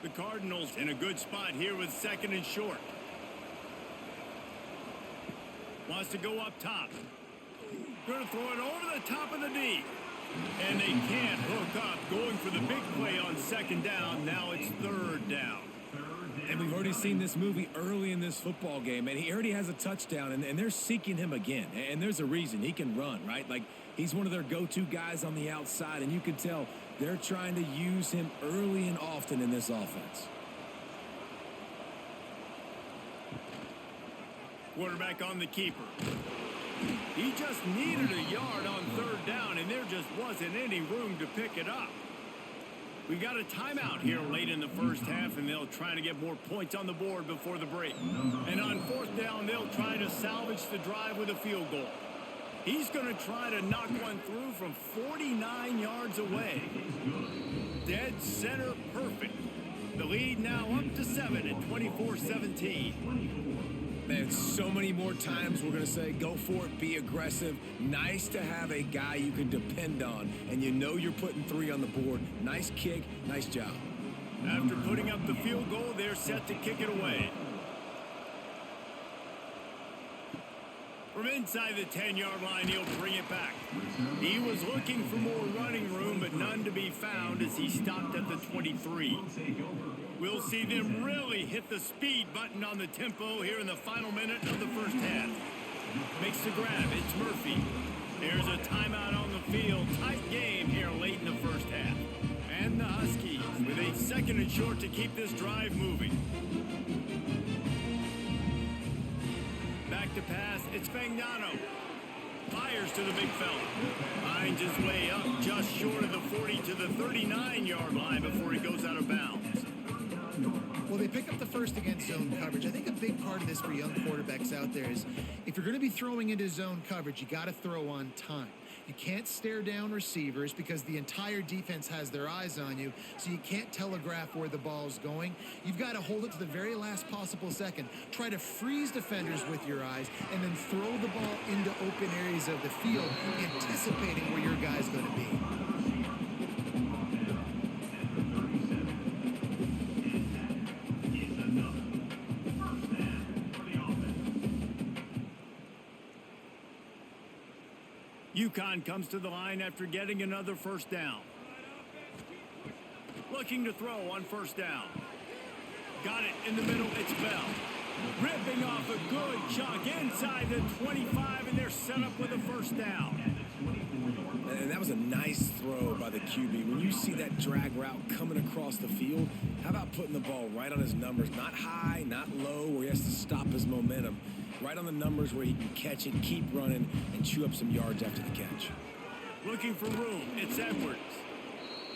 The Cardinals in a good spot here with 2nd and short. Wants to go up top. Going to throw it over the top of the D. And they can't hook up. Going for the big play on 2nd down. Now it's 3rd down. And we've already seen this movie early in this football game, and he already has a touchdown, and they're seeking him again. And there's a reason. He can run, right? Like, he's one of their go-to guys on the outside, and you can tell they're trying to use him early and often in this offense. Quarterback on the keeper. He just needed a yard on 3rd down, and there just wasn't any room to pick it up. We got a timeout here late in the first half, and they'll try to get more points on the board before the break. And on 4th down, they'll try to salvage the drive with a field goal. He's going to try to knock one through from 49 yards away. Dead center perfect. The lead now up to 7 at 24-17. Man, so many more times we're going to say, go for it, be aggressive. Nice to have a guy you can depend on, and you know you're putting 3 on the board. Nice kick, nice job. After putting up the field goal, they're set to kick it away. From inside the 10-yard line, he'll bring it back. He was looking for more running room, but none to be found as he stopped at the 23. We'll see them really hit the speed button on the tempo here in the final minute of the first half. Makes the grab. It's Murphy. There's a timeout on the field. Tight game here late in the first half. And the Huskies with a 2nd and short to keep this drive moving. Back to pass. It's Fagnano. fires to the big fella. Finds his way up just short of the 40 to the 39-yard line before he goes out of bounds. Well, they pick up the first against zone coverage. I think a big part of this for young quarterbacks out there is if you're going to be throwing into zone coverage, you got to throw on time. You can't stare down receivers because the entire defense has their eyes on you, so you can't telegraph where the ball's going. You've got to hold it to the very last possible second. Try to freeze defenders with your eyes and then throw the ball into open areas of the field, anticipating where your guy's going to be. UConn comes to the line after getting another first down. Looking to throw on first down. Got it in the middle, it's Bell. Ripping off a good chunk inside the 25, and they're set up with a first down. And that was a nice throw by the QB. When you see that drag route coming across the field, how about putting the ball right on his numbers? Not high, not low, where he has to stop his momentum. Right on the numbers where he can catch it, keep running, and chew up some yards after the catch. Looking for room, it's Edwards.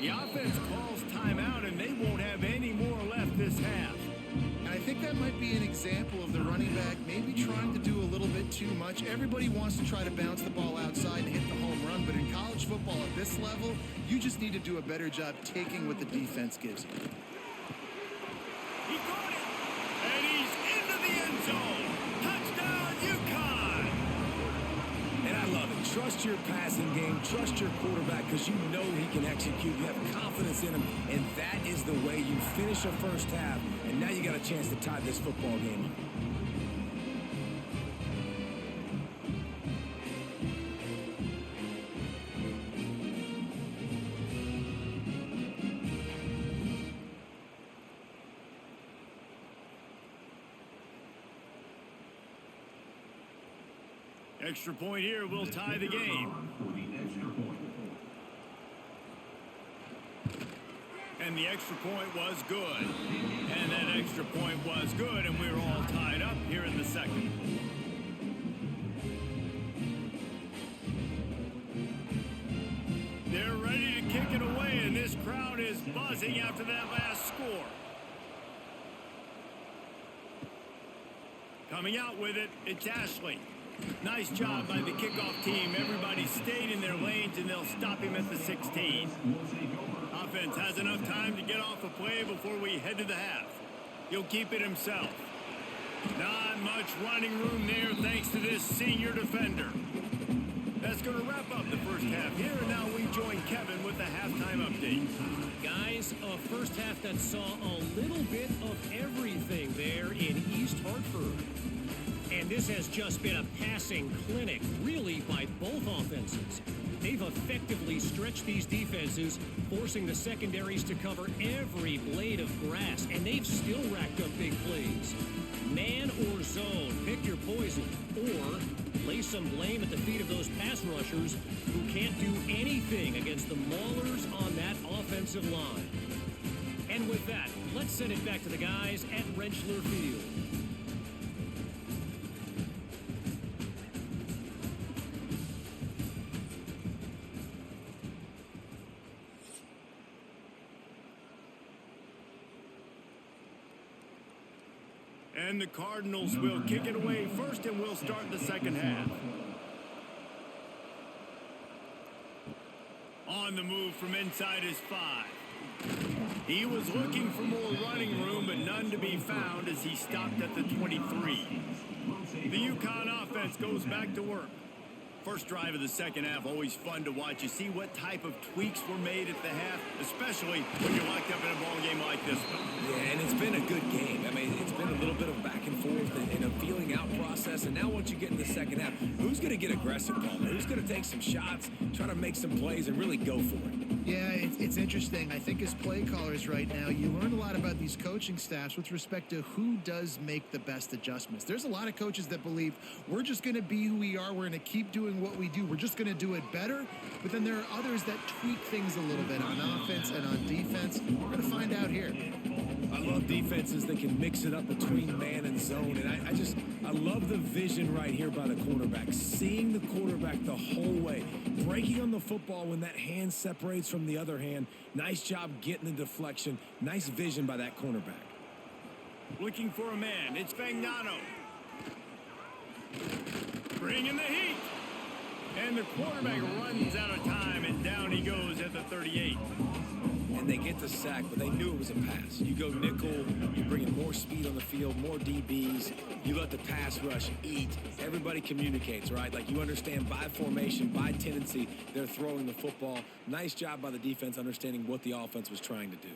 The offense calls timeout, and they won't have any more left this half. And I think that might be an example of the running back maybe trying to do a little bit too much. Everybody wants to try to bounce the ball outside and hit the home run, but in college football at this level, you just need to do a better job taking what the defense gives you. He got it, and he's into the end zone. Touchdown, UConn! And I love it. Trust your passing game. Trust your quarterback because you know he can execute. You have confidence in him, and that is the way you finish a first half, and now you got a chance to tie this football game up. Extra point here will tie the game. For the extra point. And the extra point was good. And that extra point was good, and we're all tied up here in the second. They're ready to kick it away, and this crowd is buzzing after that last score. Coming out with it, it's Ashley. Nice job by the kickoff team. Everybody stayed in their lanes, and they'll stop him at the 16. Offense has enough time to get off a play before we head to the half. He'll keep it himself. Not much running room there thanks to this senior defender. That's going to wrap up the first half here, and now we join Kevin with the halftime update. Guys, a first half that saw a little bit of everything there in East Hartford. And this has just been a passing clinic, really, by both offenses. They've effectively stretched these defenses, forcing the secondaries to cover every blade of grass, and they've still racked up big plays. Man or zone, pick your poison, or lay some blame at the feet of those pass rushers who can't do anything against the maulers on that offensive line. And with that, let's send it back to the guys at Rentschler Field. And the Cardinals will kick it away first, and we'll start the second half. On the move from inside his 5. He was looking for more running room, but none to be found as he stopped at the 23. The UConn offense goes back to work. First drive of the second half, always fun to watch. You see what type of tweaks were made at the half, especially when you're locked up in a ball game like this one. Yeah, and it's been a good game. I mean, it's been a little bit of back and forth and a feeling out process. And now once you get in the second half, who's going to get aggressive, Palmer? Who's going to take some shots, try to make some plays, and really go for it? Yeah, it's interesting. I think as play callers right now, you learn a lot about these coaching staffs with respect to who does make the best adjustments. There's a lot of coaches that believe we're just going to be who we are. We're going to keep doing what we do. We're just going to do it better. but then there are others that tweak things a little bit on offense and on defense. We're going to find out here. I love defenses that can mix it up between man and zone, and I love the vision right here by the quarterback, seeing the quarterback the whole way, breaking on the football when that hand separates from the other hand. Nice job getting the deflection. Nice vision by that cornerback. Looking for a man. It's Fagnano. Bringing the heat. And the quarterback runs out of time, and down he goes at the 38. And they get the sack, but they knew it was a pass. You go nickel, you bring in more speed on the field, more DBs. You let the pass rush eat. Everybody communicates, right? Like you understand by formation, by tendency, they're throwing the football. Nice job by the defense understanding what the offense was trying to do.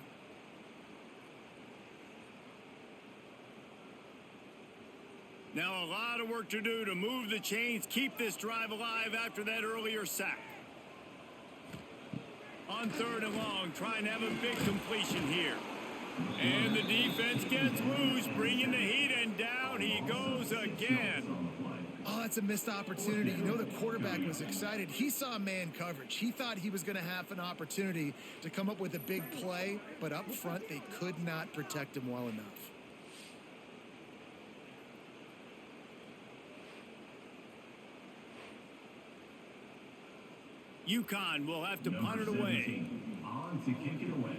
Now a lot of work to do to move the chains, keep this drive alive after that earlier sack. On 3rd and long, trying to have a big completion here. And the defense gets loose, bringing the heat, and down he goes again. Oh, that's a missed opportunity. You know, the quarterback was excited. He saw man coverage. He thought he was going to have an opportunity to come up with a big play, but up front, they could not protect him well enough. UConn will have to punt it away. On to kick it away.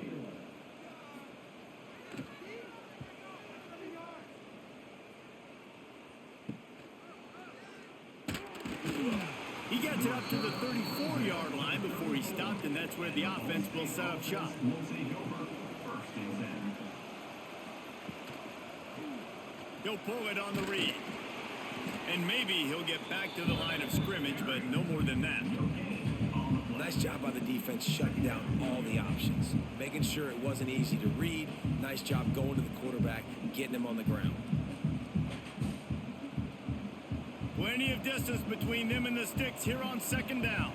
He gets it up to the 34-yard line before he stopped, and that's where the offense will set up shop. Will take over. 1st and 10. He'll pull it on the read. And maybe he'll get back to the line of scrimmage, but no more than that. Nice job by the defense shutting down all the options, making sure it wasn't easy to read. Nice job going to the quarterback, getting him on the ground. Plenty of distance between them and the sticks here on 2nd down.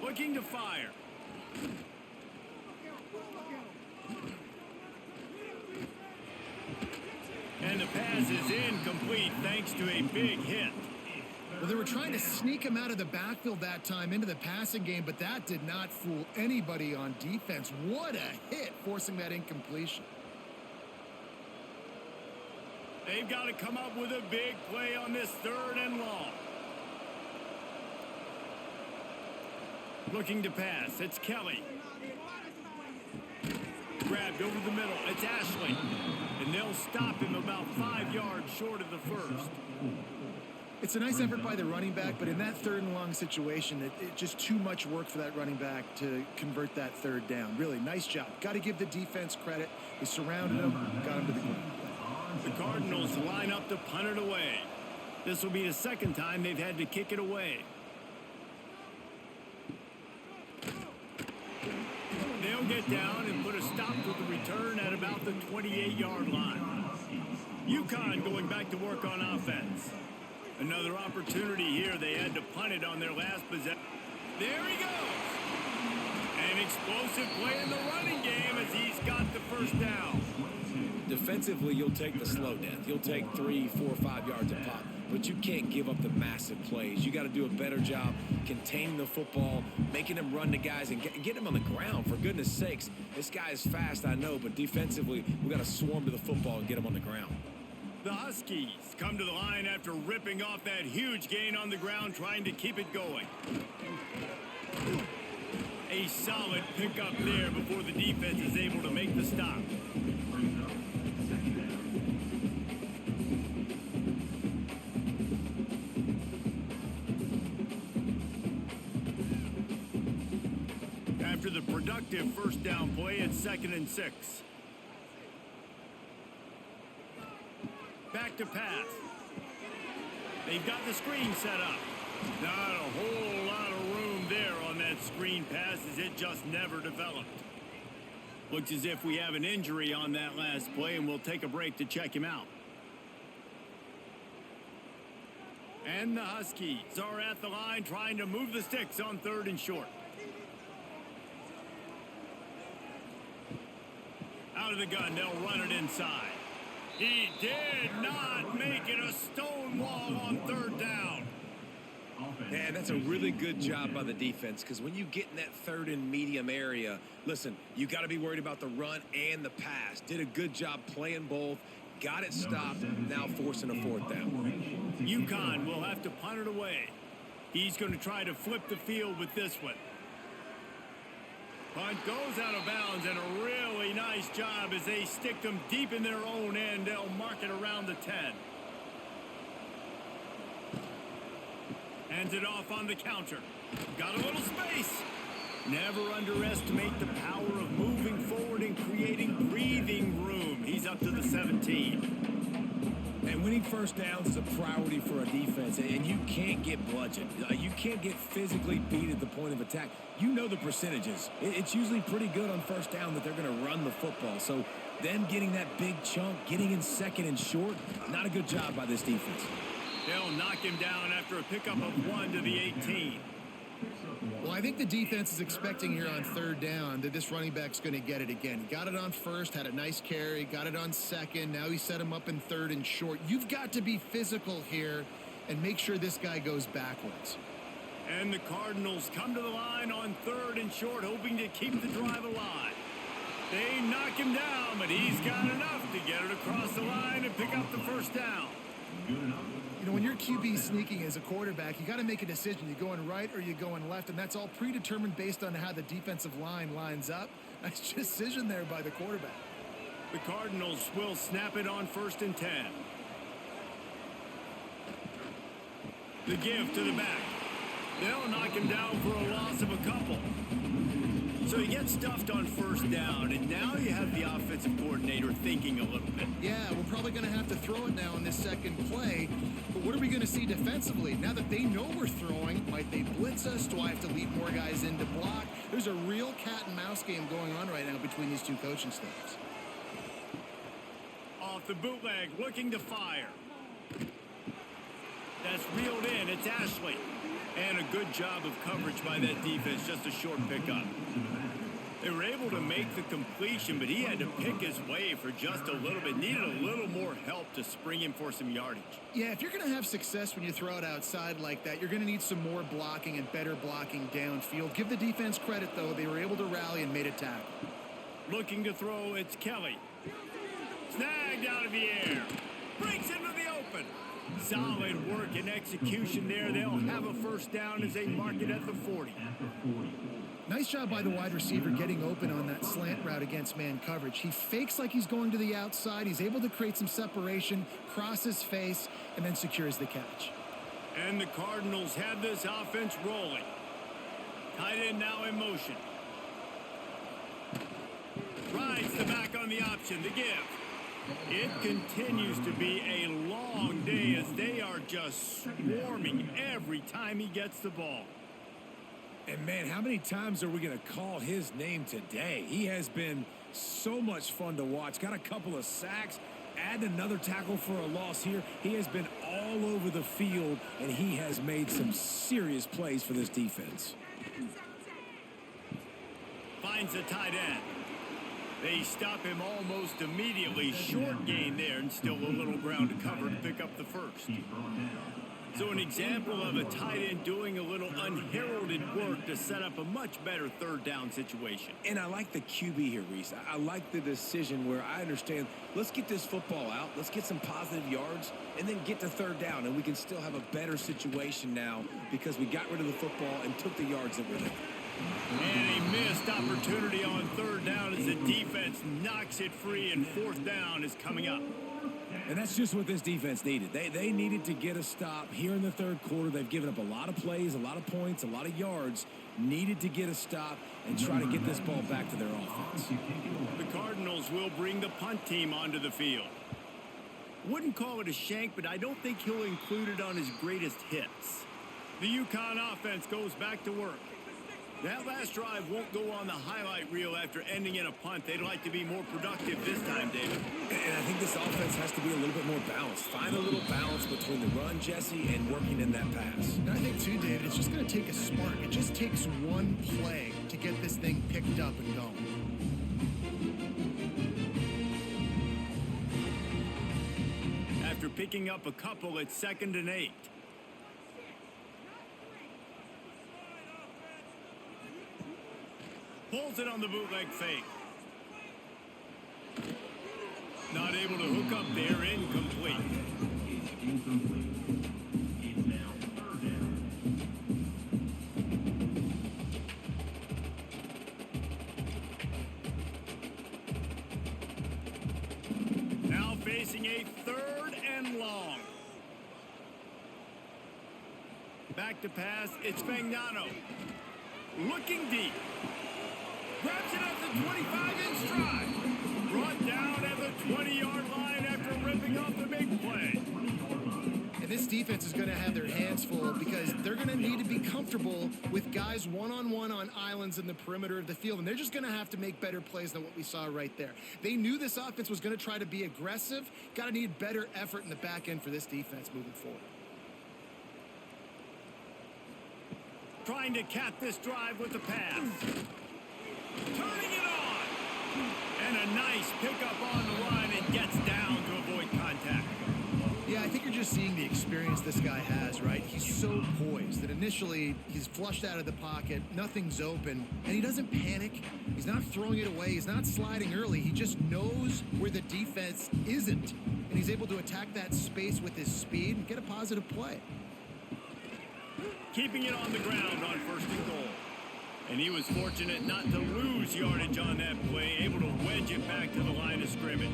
Looking to fire. And the pass is incomplete thanks to a big hit. Well, they were trying to sneak him out of the backfield that time into the passing game, but that did not fool anybody on defense. What a hit, forcing that incompletion. They've got to come up with a big play on this 3rd and long. Looking to pass. It's Kelly. Grabbed over the middle. It's Ashley. And they'll stop him about 5 yards short of the 1st. It's a nice effort by the running back, but in that 3rd and long situation, it just too much work for that running back to convert that 3rd down. Really, nice job. Got to give the defense credit. They surrounded him, got him to the ground. The Cardinals line up to punt it away. This will be the 2nd time they've had to kick it away. They'll get down and put a stop to the return at about the 28-yard line. UConn going back to work on offense. Another opportunity here. They had to punt it on their last possession. There he goes. An explosive play in the running game as he's got the 1st down. Defensively, you'll take the slow death. You'll take 3, 4, 5 yards a pop, but you can't give up the massive plays. You got to do a better job containing the football, making him run to guys, and get him on the ground. For goodness sakes, this guy is fast, I know, but defensively, we got to swarm to the football and get him on the ground. The Huskies come to the line after ripping off that huge gain on the ground, trying to keep it going. A solid pickup there before the defense is able to make the stop. After the productive 1st down play, it's 2nd and 6. Back to pass. They've got the screen set up. Not a whole lot of room there on that screen pass as it just never developed. Looks as if we have an injury on that last play, and we'll take a break to check him out. And the Huskies are at the line trying to move the sticks on 3rd and short. Out of the gun, they'll run it inside. He did not make it a stone wall on third down. Man, that's a really good job by the defense, because when you get in that third and medium area, listen, you got to be worried about the run and the pass. Did a good job playing both, got it stopped, now forcing a fourth down. UConn will have to punt it away. He's going to try to flip the field with this one. Punt goes out of bounds, and a really nice job as they stick them deep in their own end. They'll mark it around the 10. Hands it off on the counter. Got a little space. Never underestimate the power of moving forward and creating breathing room. He's up to the 17. And winning first downs is a priority for a defense, and you can't get bludgeoned. You can't get physically beat at the point of attack. You know the percentages. It's usually pretty good on first down that they're going to run the football. So them getting that big chunk, getting in second and short, not a good job by this defense. They'll knock him down after a pickup of 1 to the 18. Well, I think the defense is expecting here on third down that this running back's going to get it again. He got it on first, had a nice carry, got it on second. Now he set him up in third and short. You've got to be physical here and make sure this guy goes backwards. And the Cardinals come to the line on third and short, hoping to keep the drive alive. They knock him down, but he's got enough to get it across the line and pick up the first down. You know, when you're QB sneaking as a quarterback, you got to make a decision. You going right or you going left, and that's all predetermined based on how the defensive line lines up. Nice decision there by the quarterback. The Cardinals will snap it on 1st and 10. The give to the back. They'll knock him down for a loss of a couple. So he gets stuffed on first down, and now you have the offensive coordinator thinking a little bit. Yeah, we're probably going to have to throw it now in this second play. But what are we going to see defensively? Now that they know we're throwing, might they blitz us? Do I have to leave more guys in to block? There's a real cat and mouse game going on right now between these two coaching staffs. Off the bootleg, looking to fire. That's reeled in. It's Ashley. And a good job of coverage by that defense. Just a short pickup. They were able to make the completion, but he had to pick his way for just a little bit. Needed a little more help to spring him for some yardage. Yeah, if you're going to have success when you throw it outside like that, you're going to need some more blocking and better blocking downfield. Give the defense credit, though. They were able to rally and made a tackle. Looking to throw, it's Kelly. Snagged out of the air. Breaks into the open. Solid work and execution there. They'll have a first down as they mark it at the 40. Nice job by the wide receiver getting open on that slant route against man coverage. He fakes like he's going to the outside. He's able to create some separation, cross his face, and then secures the catch. And the Cardinals have this offense rolling. Tight end now in motion. Rides the back on the option. The give. It continues to be a long day as they are just swarming every time he gets the ball. And, man, how many times are we going to call his name today? He has been so much fun to watch. Got a couple of sacks. Add another tackle for a loss here. He has been all over the field, and he has made some serious plays for this defense. Finds the tight end. They stop him almost immediately. Short gain there, and still a little ground to cover to pick up the first. So an example of a tight end doing a little unheralded work to set up a much better third down situation. And I like the QB here, Reese. I like the decision where I understand, let's get this football out, let's get some positive yards, and then get to third down, and we can still have a better situation now because we got rid of the football and took the yards that were there. And a missed opportunity on third down as the defense knocks it free, and fourth down is coming up. And that's just what this defense needed. They needed to get a stop here in the third quarter. They've given up a lot of plays, a lot of points, a lot of yards. Needed to get a stop and try to get this ball back to their offense. The Cardinals will bring the punt team onto the field. Wouldn't call it a shank, but I don't think he'll include it on his greatest hits. The UConn offense goes back to work. That last drive won't go on the highlight reel after ending in a punt. They'd like to be more productive this time, David. And I think this offense has to be a little bit more balanced. Find a little balance between the run, Jesse, and working in that pass. And I think, too, David, it's just going to take a spark. It just takes one play to get this thing picked up and going. picking up a couple at 2nd and 8. Pulls it on the bootleg fake. Not able to hook up there, incomplete. Incomplete. It's now 3rd down. Now facing a 3rd and long. Back to pass, it's Fagnano. Looking deep. Grabs it at the 25 in stride. Brought down at the 20-yard line after ripping off the big play. And this defense is going to have their hands full because they're going to need to be comfortable with guys one-on-one on islands in the perimeter of the field. And they're just going to have to make better plays than what we saw right there. They knew this offense was going to try to be aggressive. Got to need better effort in the back end for this defense moving forward. Trying to cap this drive with the pass. Turning it on. And a nice pickup on the line and gets down to avoid contact. Yeah, I think you're just seeing the experience this guy has, right? He's so poised that initially he's flushed out of the pocket, nothing's open, and he doesn't panic. He's not throwing it away. He's not sliding early. He just knows where the defense isn't, and he's able to attack that space with his speed and get a positive play. Keeping it on the ground on 1st and goal. And he was fortunate not to lose yardage on that play, able to wedge it back to the line of scrimmage.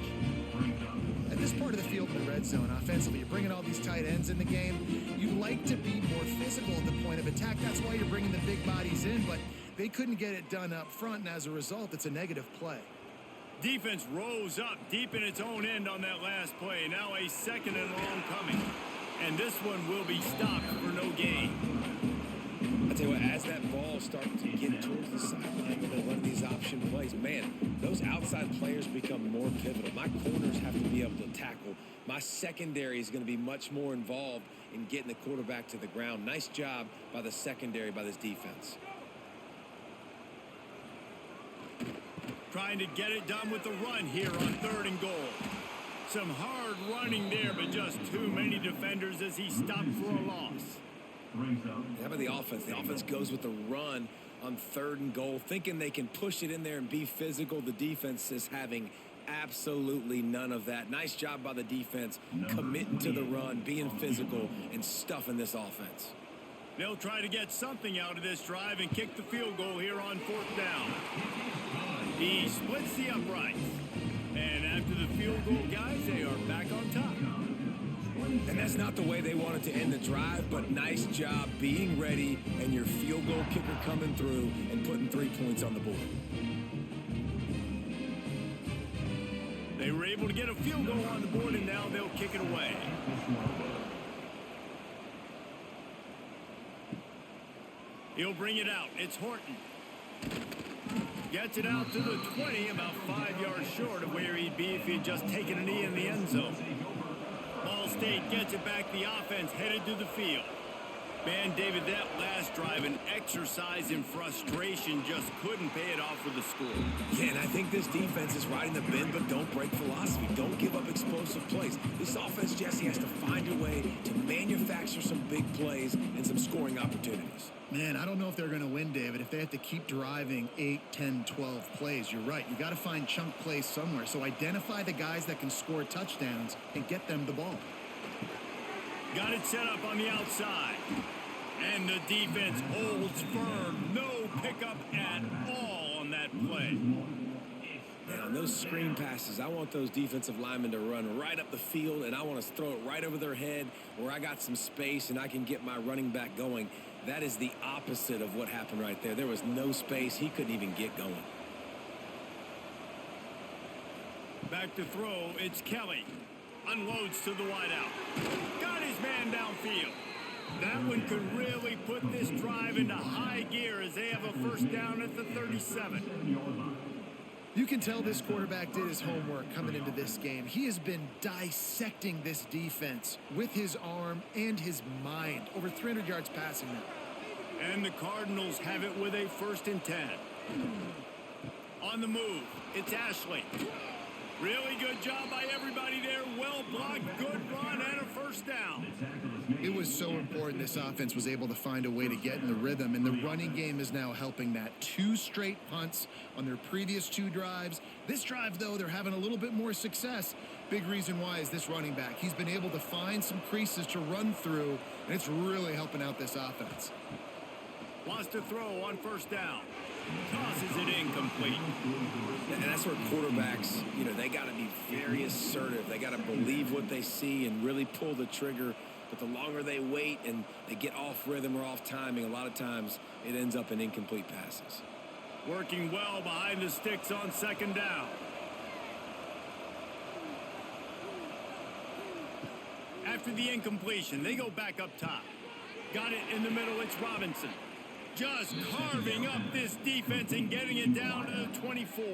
At this part of the field in the red zone, offensively, you're bringing all these tight ends in the game. You like to be more physical at the point of attack. That's why you're bringing the big bodies in, but they couldn't get it done up front, and as a result, it's a negative play. Defense rose up deep in its own end on that last play. Now a 2nd and long coming. And this one will be stopped for no gain. I tell you what, as that ball starts to get towards the sideline when they run these option plays, man, those outside players become more pivotal. My corners have to be able to tackle. My secondary is going to be much more involved in getting the quarterback to the ground. Nice job by the secondary, by this defense. Trying to get it done with the run here on 3rd and goal. Some hard running there, but just too many defenders as he stopped for a loss. How about the offense? The offense goes with the run on 3rd and goal, thinking they can push it in there and be physical. The defense is having absolutely none of that. Nice job by the defense, committing to the run, being physical, and stuffing this offense. They'll try to get something out of this drive and kick the field goal here on 4th down. He splits the uprights. And after the field goal, guys, they are back on top. And that's not the way they wanted to end the drive, but nice job being ready and your field goal kicker coming through and putting 3 points on the board. They were able to get a field goal on the board, and now they'll kick it away. He'll bring it out. It's Horton. Gets it out to the 20, about 5 yards short of where he'd be if he'd just taken a knee in the end zone. Ball State gets it back. The offense headed to the field. Man, David, that last drive, an exercise in frustration, just couldn't pay it off with the score. Yeah, and I think this defense is riding the bend, but don't break philosophy. Don't give up explosive plays. This offense, Jesse, has to find a way to manufacture some big plays and some scoring opportunities. Man, I don't know if they're going to win, David, if they have to keep driving 8, 10, 12 plays. You're right. You got to find chunk plays somewhere. So identify the guys that can score touchdowns and get them the ball. Got it set up on the outside. And the defense holds firm. No pickup at all on that play. Now, on those screen passes, I want those defensive linemen to run right up the field, and I want to throw it right over their head where I got some space and I can get my running back going. That is the opposite of what happened right there. There was no space. He couldn't even get going. Back to throw. It's Kelly. Unloads to the wideout. Got his man downfield. That one could really put this drive into high gear as they have a 1st down at the 37. You can tell this quarterback did his homework coming into this game. He has been dissecting this defense with his arm and his mind. Over 300 yards passing now. And the Cardinals have it with a 1st and 10. On the move, it's Ashley. Really good job by everybody there. Well blocked, good run, and a first down. It was so important this offense was able to find a way to get in the rhythm, and the running game is now helping that. 2 straight punts on their previous 2 drives. This drive, though, they're having a little bit more success. Big reason why is this running back. He's been able to find some creases to run through, and it's really helping out this offense. Wants to throw on first down. Tosses it incomplete. And that's where quarterbacks, they got to be very assertive. They got to believe what they see and really pull the trigger. But the longer they wait and they get off rhythm or off timing, a lot of times it ends up in incomplete passes. Working well behind the sticks on second down. After the incompletion, they go back up top. Got it in the middle, it's Robinson. Just carving up this defense and getting it down to the 24.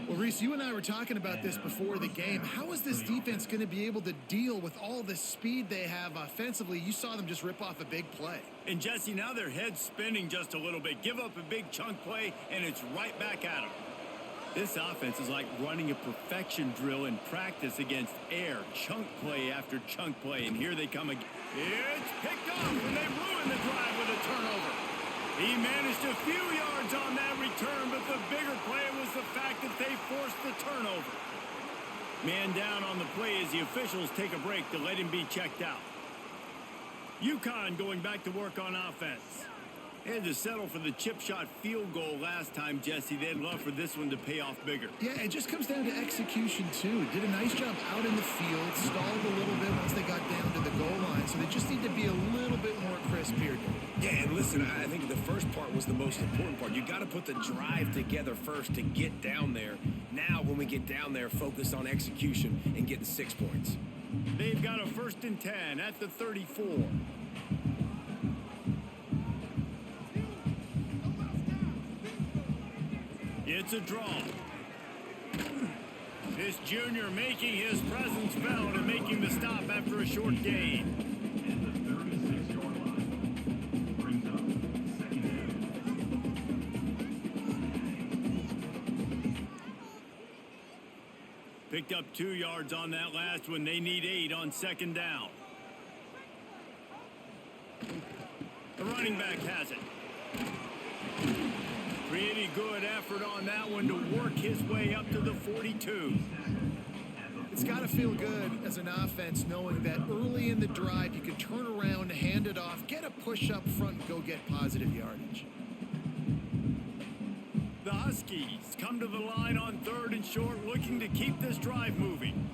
Well, Reese, you and I were talking about this before the game. How is this defense going to be able to deal with all the speed they have offensively? You saw them just rip off a big play. And Jesse, now their head's spinning just a little bit. Give up a big chunk play, and it's right back at them. This offense is like running a perfection drill in practice against air. Chunk play after chunk play, and here they come again. It's picked off, and they ruin the drive with a turnover. He managed a few yards on that return, but the bigger play was the fact that they forced the turnover. Man down on the play as the officials take a break to let him be checked out. UConn going back to work on offense. They had to settle for the chip shot field goal last time, Jesse. They'd love for this one to pay off bigger. Yeah, it just comes down to execution, too. Did a nice job out in the field, stalled a little bit once they got down to the goal line, so they just need to be a little bit more crisp here. Yeah, and listen, I think the first part was the most important part. You got to put the drive together first to get down there. Now, when we get down there, focus on execution and getting 6 points. They've got a 1st and 10 at the 34. It's a draw. This junior making his presence felt and making the stop after a short gain. At the 36-yard line, brings up second down. Picked up 2 yards on that last one. They need 8 on second down. The running back has it. Pretty good effort on that one to work his way up to the 42. It's got to feel good as an offense knowing that early in the drive you can turn around, hand it off, get a push up front, and go get positive yardage. The Huskies come to the line on 3rd and short, looking to keep this drive moving.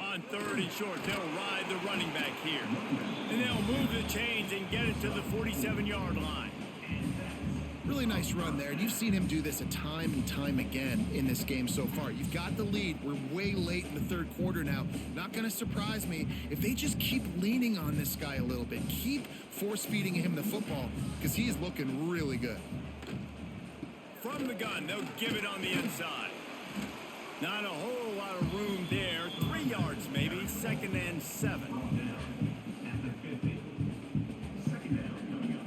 On 3rd and short, they'll ride the running back here. And they'll move the chains and get it to the 47-yard line. Really nice run there, and you've seen him do this a time and time again in this game so far. You've got the lead. We're way late in the 3rd quarter now. Not going to surprise me if they just keep leaning on this guy a little bit. Keep force-feeding him the football because he is looking really good. From the gun, they'll give it on the inside. Not a whole lot of room there. 3 yards maybe. 2nd and 7. At the 50. Second down coming up.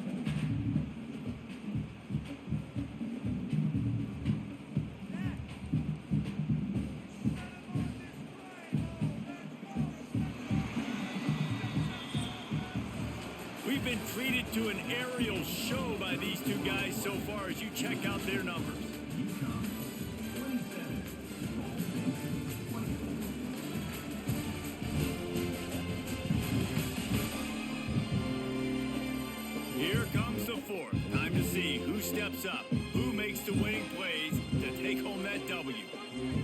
We've been treated to an aerial show by these two guys so far as you check out their numbers. Here comes the 4th. Time to see who steps up, who makes the winning plays to take home that W.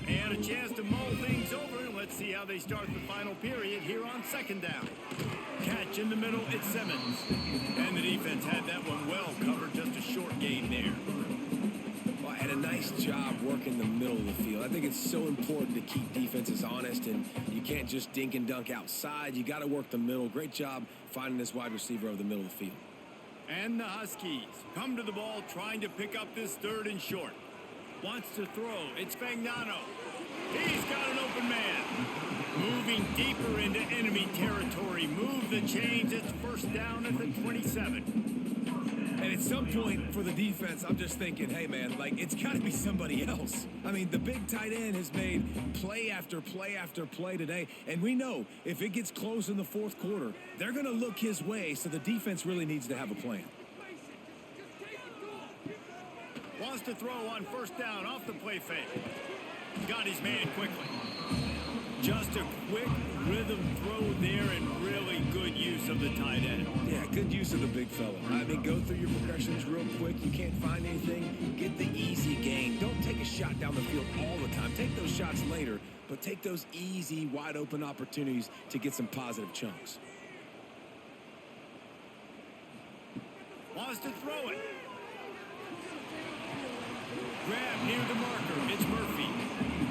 And a chance to mull things over. Let's see how they start the final period here on 2nd down. Catch in the middle, it's Simmons. And the defense had that one well covered, just a short gain there. Well, and a nice job working the middle of the field. I think it's so important to keep defenses honest, and you can't just dink and dunk outside. You got to work the middle. Great job finding this wide receiver over the middle of the field. And the Huskies come to the ball trying to pick up this 3rd and short. Wants to throw. It's Fagnano. He's got an open man. Moving deeper into enemy territory. Move the chains. It's 1st down at the 27. And at some point for the defense, I'm just thinking, hey, man, like, it's got to be somebody else. I mean, the big tight end has made play after play after play today. And we know if it gets close in the fourth quarter, they're going to look his way. So the defense really needs to have a plan. Wants to throw on first down off the play fake. Got his man quickly. Just a quick rhythm throw there and really good use of the tight end. Yeah, good use of the big fella. I mean, go through your progressions real quick. You can't find anything, get the easy gain. Don't take a shot down the field all the time. Take those shots later, but take those easy, wide open opportunities to get some positive chunks. Wants to throw it. Grab near the marker. It's Murphy.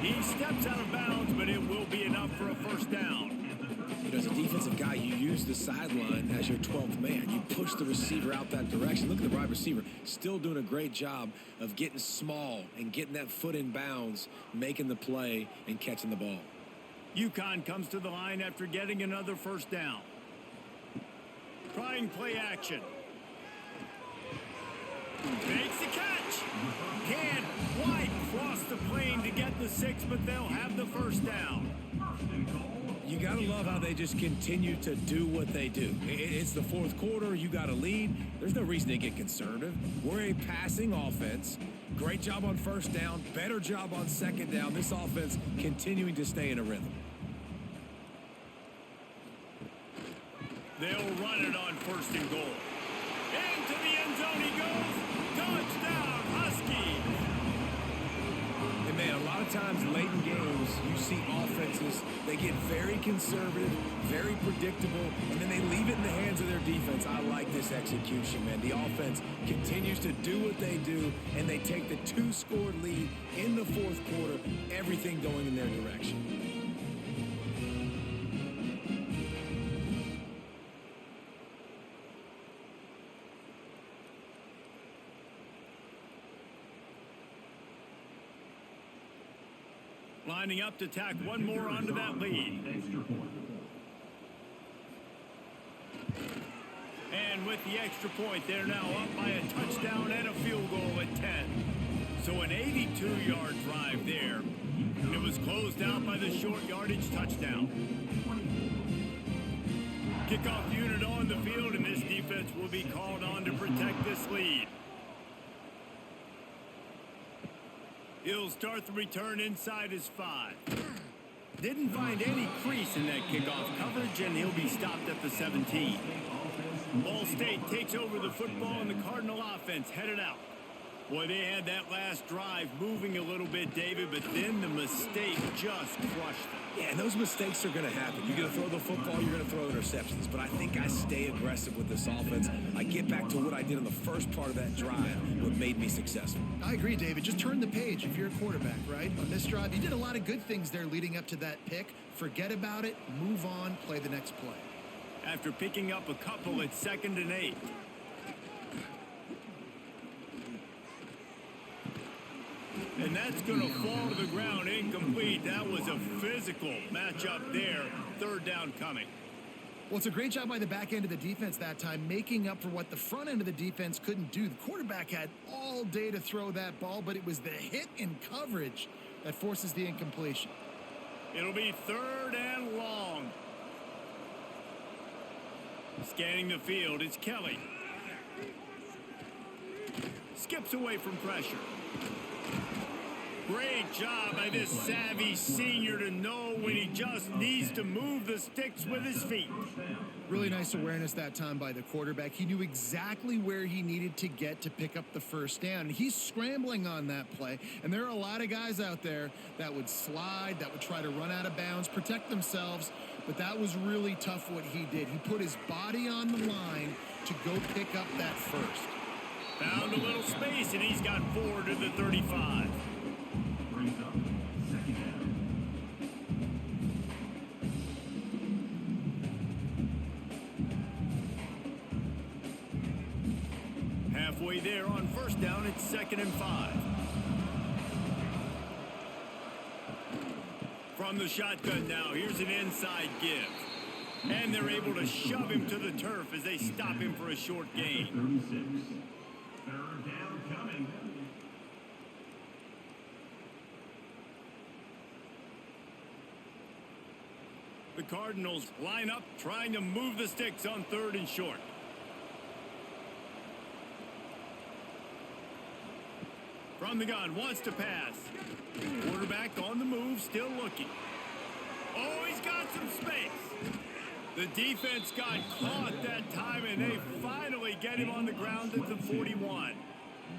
He steps out of bounds, but it will be enough for a first down. You know, as a defensive guy, you use the sideline as your 12th man. You push the receiver out that direction. Look at the wide receiver. Still doing a great job of getting small and getting that foot in bounds, making the play, and catching the ball. UConn comes to the line after getting another first down. Trying play action. Makes the catch. Can't quite cross the plane to get the 6, but they'll have the first down. You got to love how they just continue to do what they do. It's the fourth quarter. You got a lead. There's no reason to get conservative. We're a passing offense. Great job on first down. Better job on second down. This offense continuing to stay in a rhythm. They'll run it on first and goal. Into the end zone he goes. Touchdown, Huskies. And man, a lot of times late in games, you see offenses, they get very conservative, very predictable, and then they leave it in the hands of their defense. I like this execution, man. The offense continues to do what they do, and they take the 2-score lead in the fourth quarter, everything going in their direction. Lining up to tack one more onto that lead. And with the extra point, they're now up by a touchdown and a field goal at 10. So an 82-yard drive there. And it was closed out by the short yardage touchdown. Kickoff unit on the field, and this defense will be called on to protect this lead. He'll start the return inside his 5. Didn't find any crease in that kickoff coverage, and he'll be stopped at the 17. Ball State takes over the football, and the Cardinal offense headed out. Boy, they had that last drive moving a little bit, David, but then the mistake just crushed them. Yeah, and those mistakes are going to happen. You're going to throw the football, you're going to throw interceptions. But I think I stay aggressive with this offense. I get back to what I did in the first part of that drive, what made me successful. I agree, David. Just turn the page if you're a quarterback, right? On this drive, you did a lot of good things there leading up to that pick. Forget about it, move on, play the next play. After picking up a couple at 2nd and 8. And that's going to fall to the ground incomplete. That was a physical matchup there. 3rd down coming. Well, it's a great job by the back end of the defense that time, making up for what the front end of the defense couldn't do. The quarterback had all day to throw that ball, but it was the hit in coverage that forces the incompletion. It'll be 3rd and long. Scanning the field, it's Kelly. Skips away from pressure. Great job by this savvy senior to know when he just needs to move the sticks with his feet. Really nice awareness that time by the quarterback. He knew exactly where he needed to get to pick up the first down. And he's scrambling on that play. And there are a lot of guys out there that would slide, that would try to run out of bounds, protect themselves. But that was really tough what he did. He put his body on the line to go pick up that first. Found a little space, and he's got 4 to the 35. Brings up 2nd down. Halfway there on first down, it's 2nd and 5. From the shotgun now, here's an inside give. And they're able to shove him to the turf as they stop him for a short gain. 36. Third down coming. The Cardinals line up trying to move the sticks on 3rd and short. From the gun, wants to pass. Quarterback on the move, still looking. Oh, he's got some space. The defense got caught that time, and they finally get him on the ground at the 41.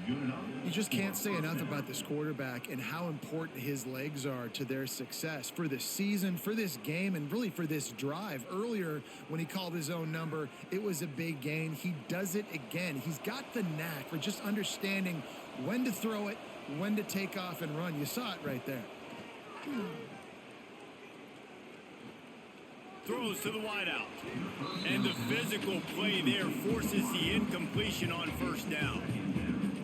You just can't say enough about this quarterback and how important his legs are to their success for this season, for this game, and really for this drive. Earlier, when he called his own number, it was a big gain. He does it again. He's got the knack for just understanding when to throw it, when to take off and run. You saw it right there. Throws to the wideout. And the physical play there forces the incompletion on 1st down.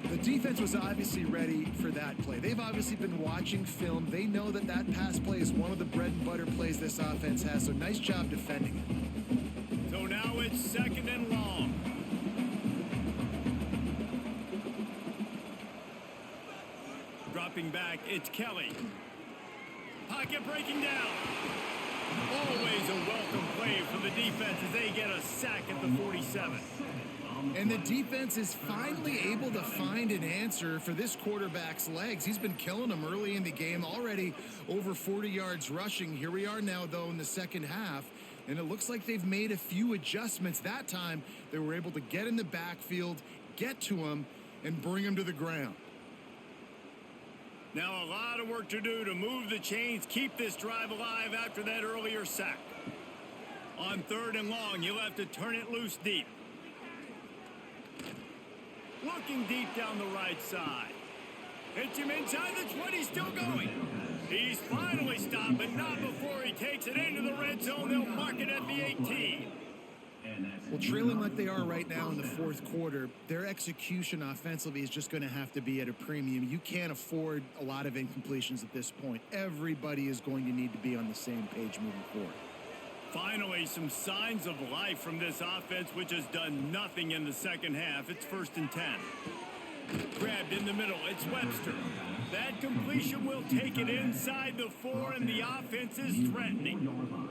The defense was obviously ready for that play. They've obviously been watching film. They know that that pass play is one of the bread and butter plays this offense has, so nice job defending it. So now it's 2nd and long. Dropping back, it's Kelly. Pocket breaking down. Always a welcome play for the defense as they get a sack at the 47. And the defense is finally able to find an answer for this quarterback's legs. He's been killing them early in the game, already over 40 yards rushing. Here we are now, though, in the 2nd half, and it looks like they've made a few adjustments. That time, they were able to get in the backfield, get to him, and bring him to the ground. Now a lot of work to do to move the chains, keep this drive alive after that earlier sack. On 3rd and long, you'll have to turn it loose deep. Looking deep down the right side. Hits him inside the 20, still going. He's finally stopped, but not before he takes it into the red zone. They'll mark it at the 18. Well, trailing like they are right now in the 4th quarter, their execution offensively is just going to have to be at a premium. You can't afford a lot of incompletions at this point. Everybody is going to need to be on the same page moving forward. Finally, some signs of life from this offense, which has done nothing in the 2nd half. It's 1st and 10. Grabbed in the middle. It's Webster. That completion will take it inside the 4, and the offense is threatening.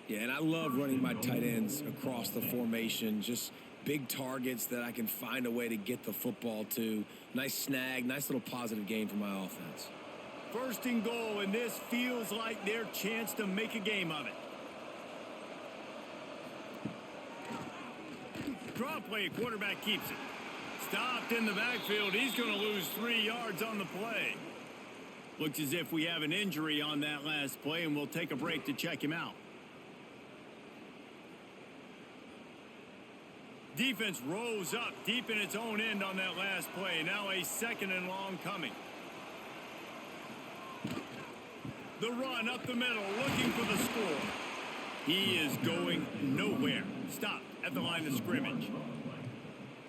Yeah, and I love running my tight ends across the formation. Just big targets that I can find a way to get the football to. Nice snag, nice little positive gain for my offense. 1st and goal, and this feels like their chance to make a game of it. Draw play, quarterback keeps it. Stopped in the backfield. He's going to lose 3 yards on the play. Looks as if we have an injury on that last play, and we'll take a break to check him out. Defense rose up deep in its own end on that last play. Now a 2nd and long coming. The run up the middle, looking for the score. He is going nowhere. Stopped at the line of scrimmage.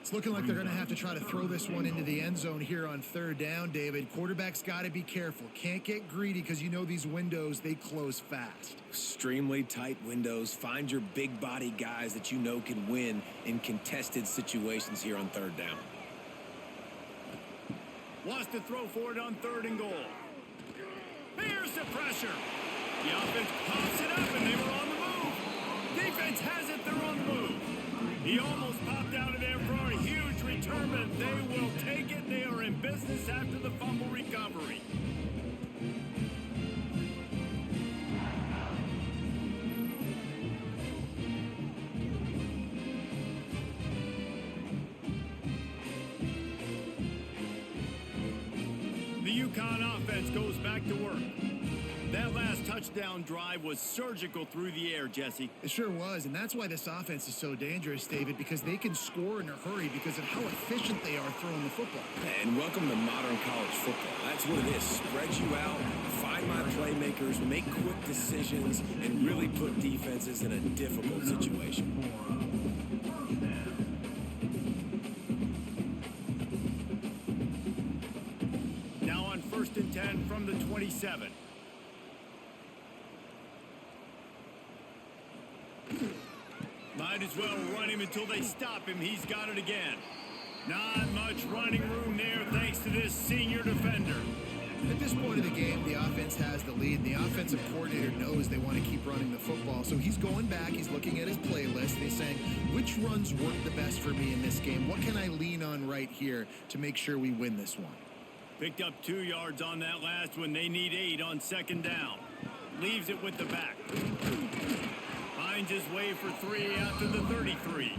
It's looking like they're going to have to try to throw this one into the end zone here on 3rd down, David. Quarterback's got to be careful. Can't get greedy because you know these windows, they close fast. Extremely tight windows. Find your big body guys that you know can win in contested situations here on 3rd down. Wants to throw for it on 3rd and goal. Here's the pressure. The offense pops it up, and they were on the move. Defense has it, they're on the move. He almost popped out of there for a huge return, but they will take it. They are in business after the fumble recovery. The UConn offense goes back to work. That last touchdown drive was surgical through the air, Jesse. It sure was, and that's why this offense is so dangerous, David, because they can score in a hurry because of how efficient they are throwing the football. And welcome to modern college football. That's what it is. Spread you out, find my playmakers, make quick decisions, and really put defenses in a difficult situation. Now on 1st and 10 from the 27. Might as well run him until they stop him. He's got it again. Not much running room there thanks to this senior defender. At this point of the game, the offense has the lead. The offensive coordinator knows they want to keep running the football. So he's going back, he's looking at his playlist, and he's saying, which runs work the best for me in this game? What can I lean on right here to make sure we win this one? Picked up 2 yards on that last one. They need 8 on second down. Leaves it with the back. Finds his way for 3 after the 33.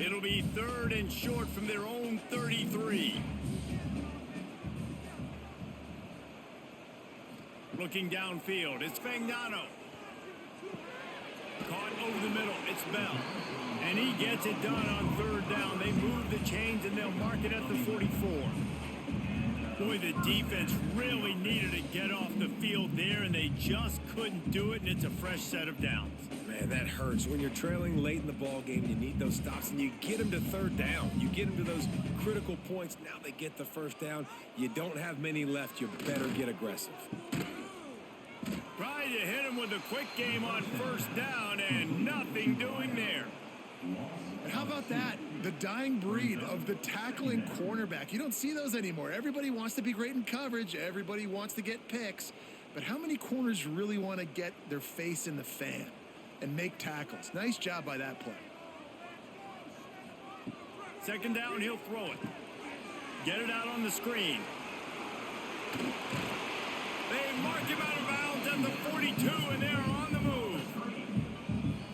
It'll be 3rd and short from their own 33. Looking downfield, it's Fagnano. Caught over the middle, it's Bell. And he gets it done on 3rd down. They move the chains and they'll mark it at the 44. Boy, the defense really needed to get off the field there, and they just couldn't do it, and it's a fresh set of downs. Man, that hurts. When you're trailing late in the ball game, you need those stops, and you get them to 3rd down. You get them to those critical points. Now they get the 1st down. You don't have many left. You better get aggressive. Tried to hit him with a quick game on 1st down, and nothing doing there. And how about that? The dying breed of the tackling cornerback. You don't see those anymore. Everybody wants to be great in coverage. Everybody wants to get picks. But how many corners really want to get their face in the fan and make tackles? Nice job by that play. 2nd down, he'll throw it. Get it out on the screen. They mark him out of bounds at the 42, and they're on the move.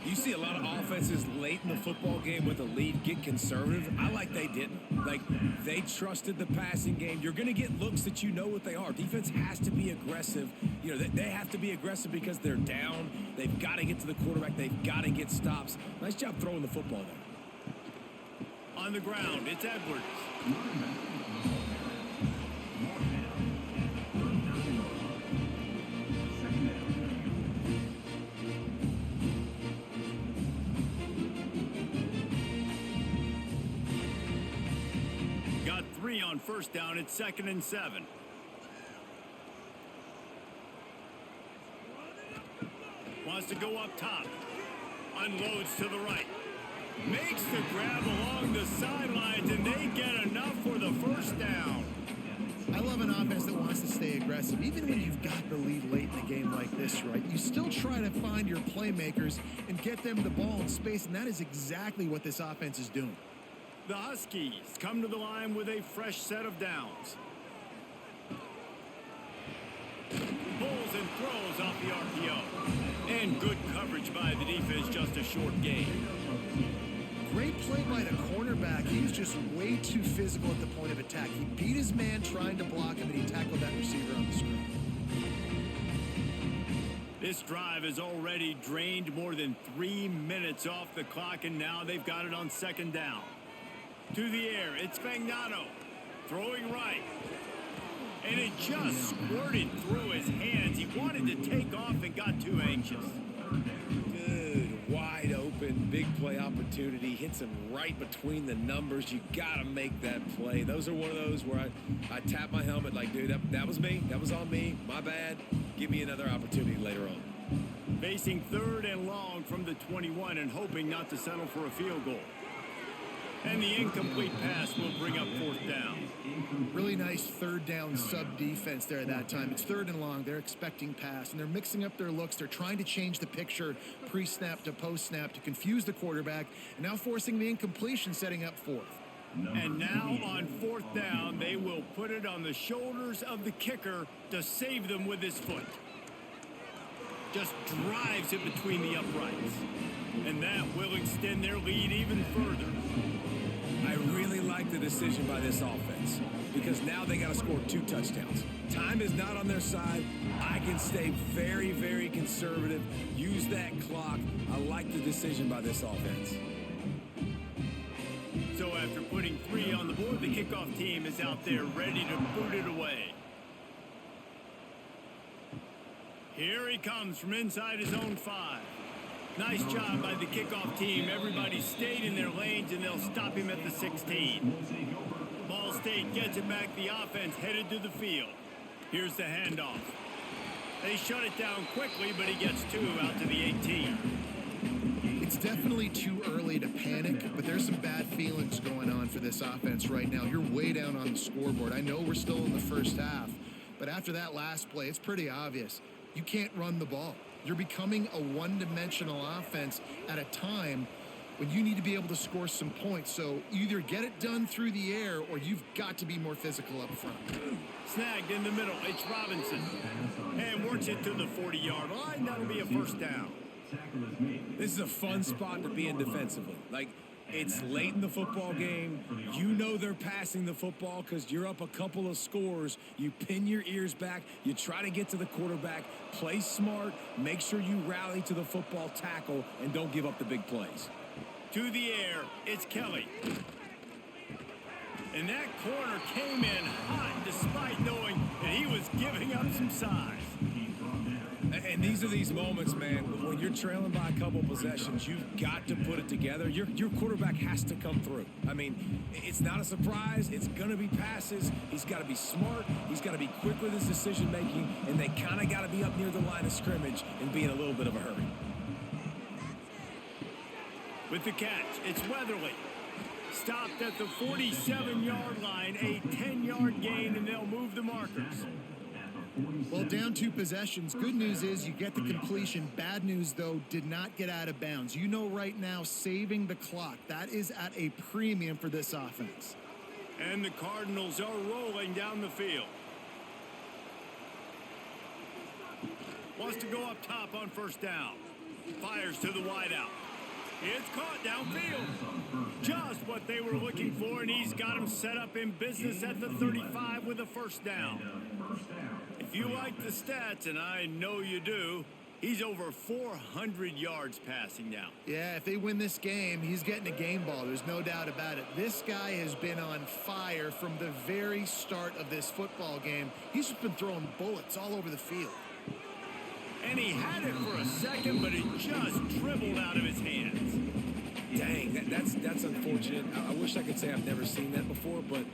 You see a lot of offenses late in the football game with a lead get conservative. I like they didn't. Like, they trusted the passing game. You're going to get looks that you know what they are. Defense has to be aggressive. You know, they have to be aggressive because they're down. They've got to get to the quarterback. They've got to get stops. Nice job throwing the football there. On the ground, it's Edwards. Got 3 on 1st down. It's 2nd and 7. Wants to go up top. Unloads to the right. Makes the grab along the sidelines, and they get enough for the 1st down. I love an offense that wants to stay aggressive. Even when you've got the lead late in a game like this, right? You still try to find your playmakers and get them the ball in space, and that is exactly what this offense is doing. The Huskies come to the line with a fresh set of downs. Pulls and throws off the RPO. And good coverage by the defense, just a short game. Great play by the cornerback. He was just way too physical at the point of attack. He beat his man trying to block him, and he tackled that receiver on the screen. This drive has already drained more than 3 minutes off the clock, and now they've got it on 2nd down. To the air, it's Fagnano. Throwing right. And it just squirted through his hands. He wanted to take off and got too anxious. Good, wide open, big play opportunity. Hits him right between the numbers. You got to make that play. Those are one of those where I tap my helmet like, dude, that was me. That was on me. My bad. Give me another opportunity later on. Facing 3rd and long from the 21 and hoping not to settle for a field goal. And the incomplete pass will bring up 4th down. Really nice 3rd down sub defense there at that time. It's 3rd and long. They're expecting pass, and they're mixing up their looks. They're trying to change the picture pre-snap to post-snap to confuse the quarterback, and now forcing the incompletion, setting up 4th. And now on 4th down, they will put it on the shoulders of the kicker to save them with his foot. Just drives it between the uprights. And that will extend their lead even further. I really like the decision by this offense because now they got to score 2 touchdowns. Time is not on their side. I can stay very, very conservative. Use that clock. I like the decision by this offense. So after putting 3 on the board, the kickoff team is out there ready to boot it away. Here he comes from inside his own 5. Nice job by the kickoff team. Everybody stayed in their lanes, and they'll stop him at the 16. Ball State gets it back. The offense headed to the field. Here's the handoff. They shut it down quickly, but he gets 2 out to the 18. It's definitely too early to panic, but there's some bad feelings going on for this offense right now. You're way down on the scoreboard. I know we're still in the first half, but after that last play, it's pretty obvious. You can't run the ball. You're becoming a one-dimensional offense at a time when you need to be able to score some points. So either get it done through the air or you've got to be more physical up front. Snagged in the middle. It's Robinson. And works it to the 40-yard line. That'll be a first down. This is a fun spot to be in defensively. Like, it's late in the football game. You know they're passing the football because you're up a couple of scores. You pin your ears back. You try to get to the quarterback. Play smart. Make sure you rally to the football tackle and don't give up the big plays. To the air, it's Kelly. And that corner came in hot despite knowing that he was giving up some size. And these are these moments, man, when you're trailing by a couple possessions, you've got to put it together. Your quarterback has to come through. I mean, it's not a surprise. It's going to be passes. He's got to be smart. He's got to be quick with his decision-making, and they kind of got to be up near the line of scrimmage and be in a little bit of a hurry. With the catch, it's Weatherly. Stopped at the 47-yard line, a 10-yard gain, and they'll move the markers. Well, down 2 possessions. Good news is you get the completion. Bad news, though, did not get out of bounds. You know right now, saving the clock, that is at a premium for this offense. And the Cardinals are rolling down the field. Wants to go up top on first down. Fires to the wideout. It's caught downfield. Just what they were looking for, and he's got him set up in business at the 35 with a first down. If you like the stats, and I know you do, he's over 400 yards passing now. Yeah, if they win this game, he's getting a game ball. There's no doubt about it. This guy has been on fire from the very start of this football game. He's just been throwing bullets all over the field. And he had it for a second, but it just dribbled out of his hands. Dang, that's unfortunate. I wish I could say I've never seen that before, but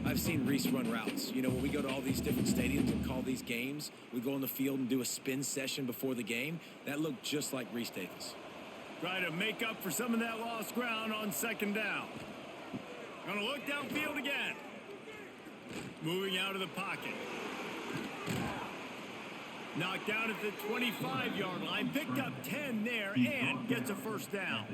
I've seen Reese run routes. You know, when we go to all these different stadiums and call these games, we go on the field and do a spin session before the game. That looked just like Reese Davis. Try to make up for some of that lost ground on second down. Gonna look downfield again. Moving out of the pocket. Knocked down at the 25-yard line, picked up 10 there, and gets a first down.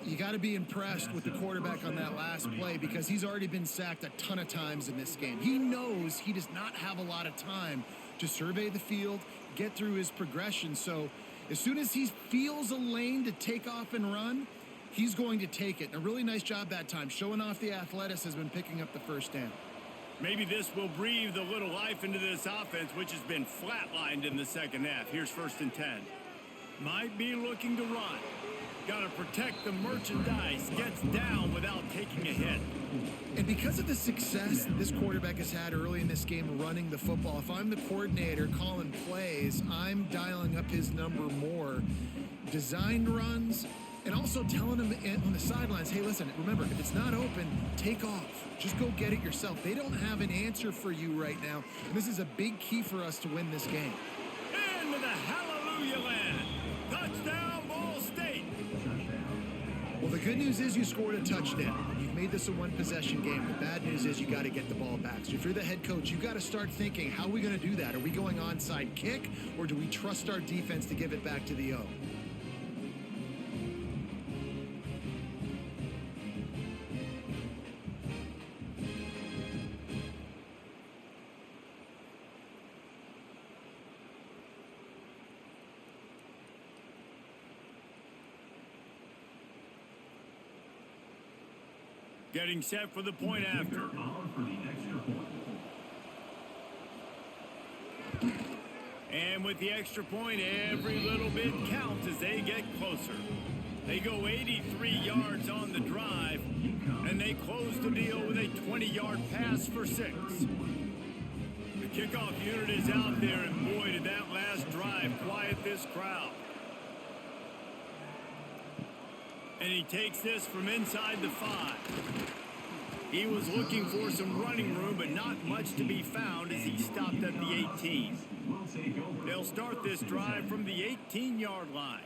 You got to be impressed with the quarterback on that last play because he's already been sacked a ton of times in this game. He knows he does not have a lot of time to survey the field, get through his progression. So as soon as he feels a lane to take off and run, he's going to take it. And a really nice job that time, showing off the athleticism and picking up the first down. Maybe this will breathe a little life into this offense, which has been flatlined in the second half. Here's 1st and 10. Might be looking to run. Got to protect the merchandise. Gets down without taking a hit. And because of the success this quarterback has had early in this game running the football, if I'm the coordinator calling plays, I'm dialing up his number more. Designed runs, and also telling them on the sidelines, hey, listen, remember, if it's not open, take off. Just go get it yourself. They don't have an answer for you right now, and this is a big key for us to win this game. Into the hallelujah land. Touchdown, Ball State. Well, the good news is you scored a touchdown. You've made this a one-possession game. The bad news is you got to get the ball back. So if you're the head coach, you got to start thinking, how are we going to do that? Are we going onside kick, or do we trust our defense to give it back to the O? Getting set for the point after. And with the extra point, every little bit counts as they get closer. They go 83 yards on the drive, and they close the deal with a 20-yard pass for 6. The kickoff unit is out there, and boy, did that last drive quiet this crowd. And he takes this from inside the 5. He was looking for some running room, but not much to be found as he stopped at the 18. They'll start this drive from the 18-yard line.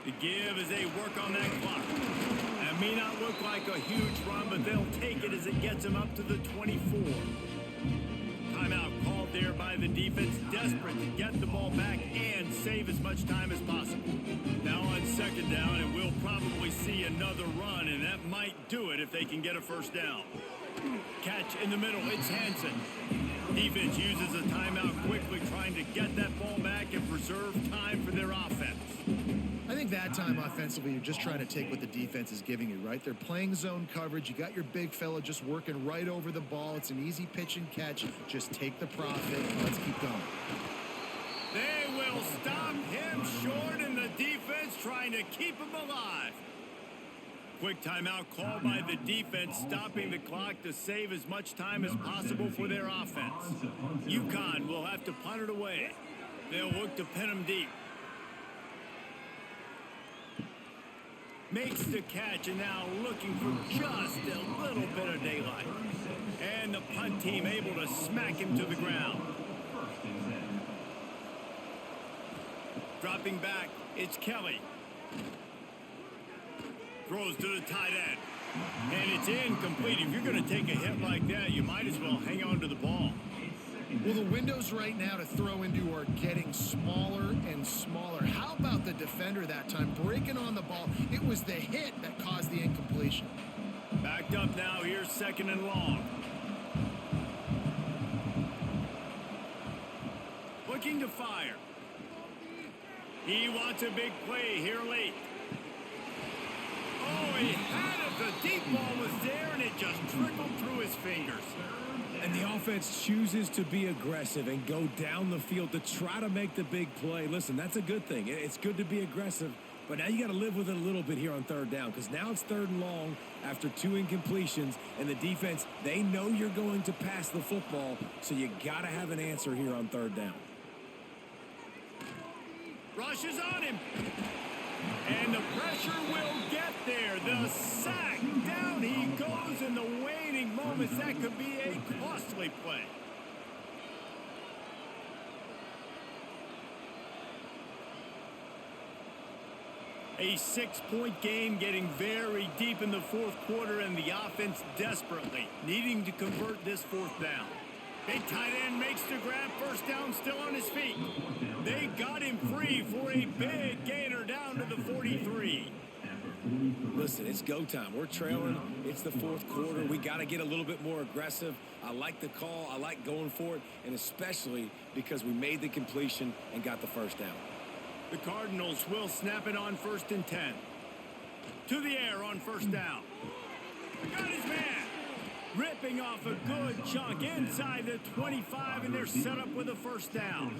The give as they work on that clock. That may not look like a huge run, but they'll take it as it gets them up to the 24. Timeout called there by the defense, desperate to get the ball back and save as much time as possible. Now on second down, and we'll probably see another run, and that might do it if they can get a first down. Catch in the middle, it's Hansen. Defense uses a timeout quickly, trying to get that ball back and preserve time for their offense. I think that time offensively, you're just trying to take what the defense is giving you, right? They're playing zone coverage. You got your big fella just working right over the ball. It's an easy pitch and catch. Just take the profit. Let's keep going. They will stop him short, and the defense trying to keep him alive. Quick timeout called by the defense, stopping the clock to save as much time as possible for their offense. UConn will have to punt it away. They'll look to pin him deep. Makes the catch, and now looking for just a little bit of daylight. And the punt team able to smack him to the ground. Dropping back, it's Kelly. Throws to the tight end. And it's incomplete. If you're going to take a hit like that, you might as well hang on to the ball. Well, the windows right now to throw into are getting smaller and smaller. How about the defender that time breaking on the ball? It was the hit that caused the incompletion. Backed up now. Here's second and long. Looking to fire. He wants a big play here late. Oh, he had it. The deep ball was there, and it just trickled through his fingers. And the offense chooses to be aggressive and go down the field to try to make the big play. Listen, that's a good thing. It's good to be aggressive, but now you got to live with it a little bit here on third down, because now it's third and long after 2 incompletions, and the defense, they know you're going to pass the football, so you got to have an answer here on third down. Rushes on him. And the pressure will get there. The sack. Down he goes in the waning moments. That could be a costly play. A 6-point game, getting very deep in the fourth quarter, and the offense desperately needing to convert this fourth down. Big tight end makes the grab. First down, still on his feet. They got him free for a big gainer down to the 43. Listen, it's go time. We're trailing. It's the fourth quarter. We got to get a little bit more aggressive. I like the call. I like going for it, and especially because we made the completion and got the first down. The Cardinals will snap it on 1st and 10. To the air on first down. Got his man. Ripping off a good chunk inside the 25, and they're set up with a first down.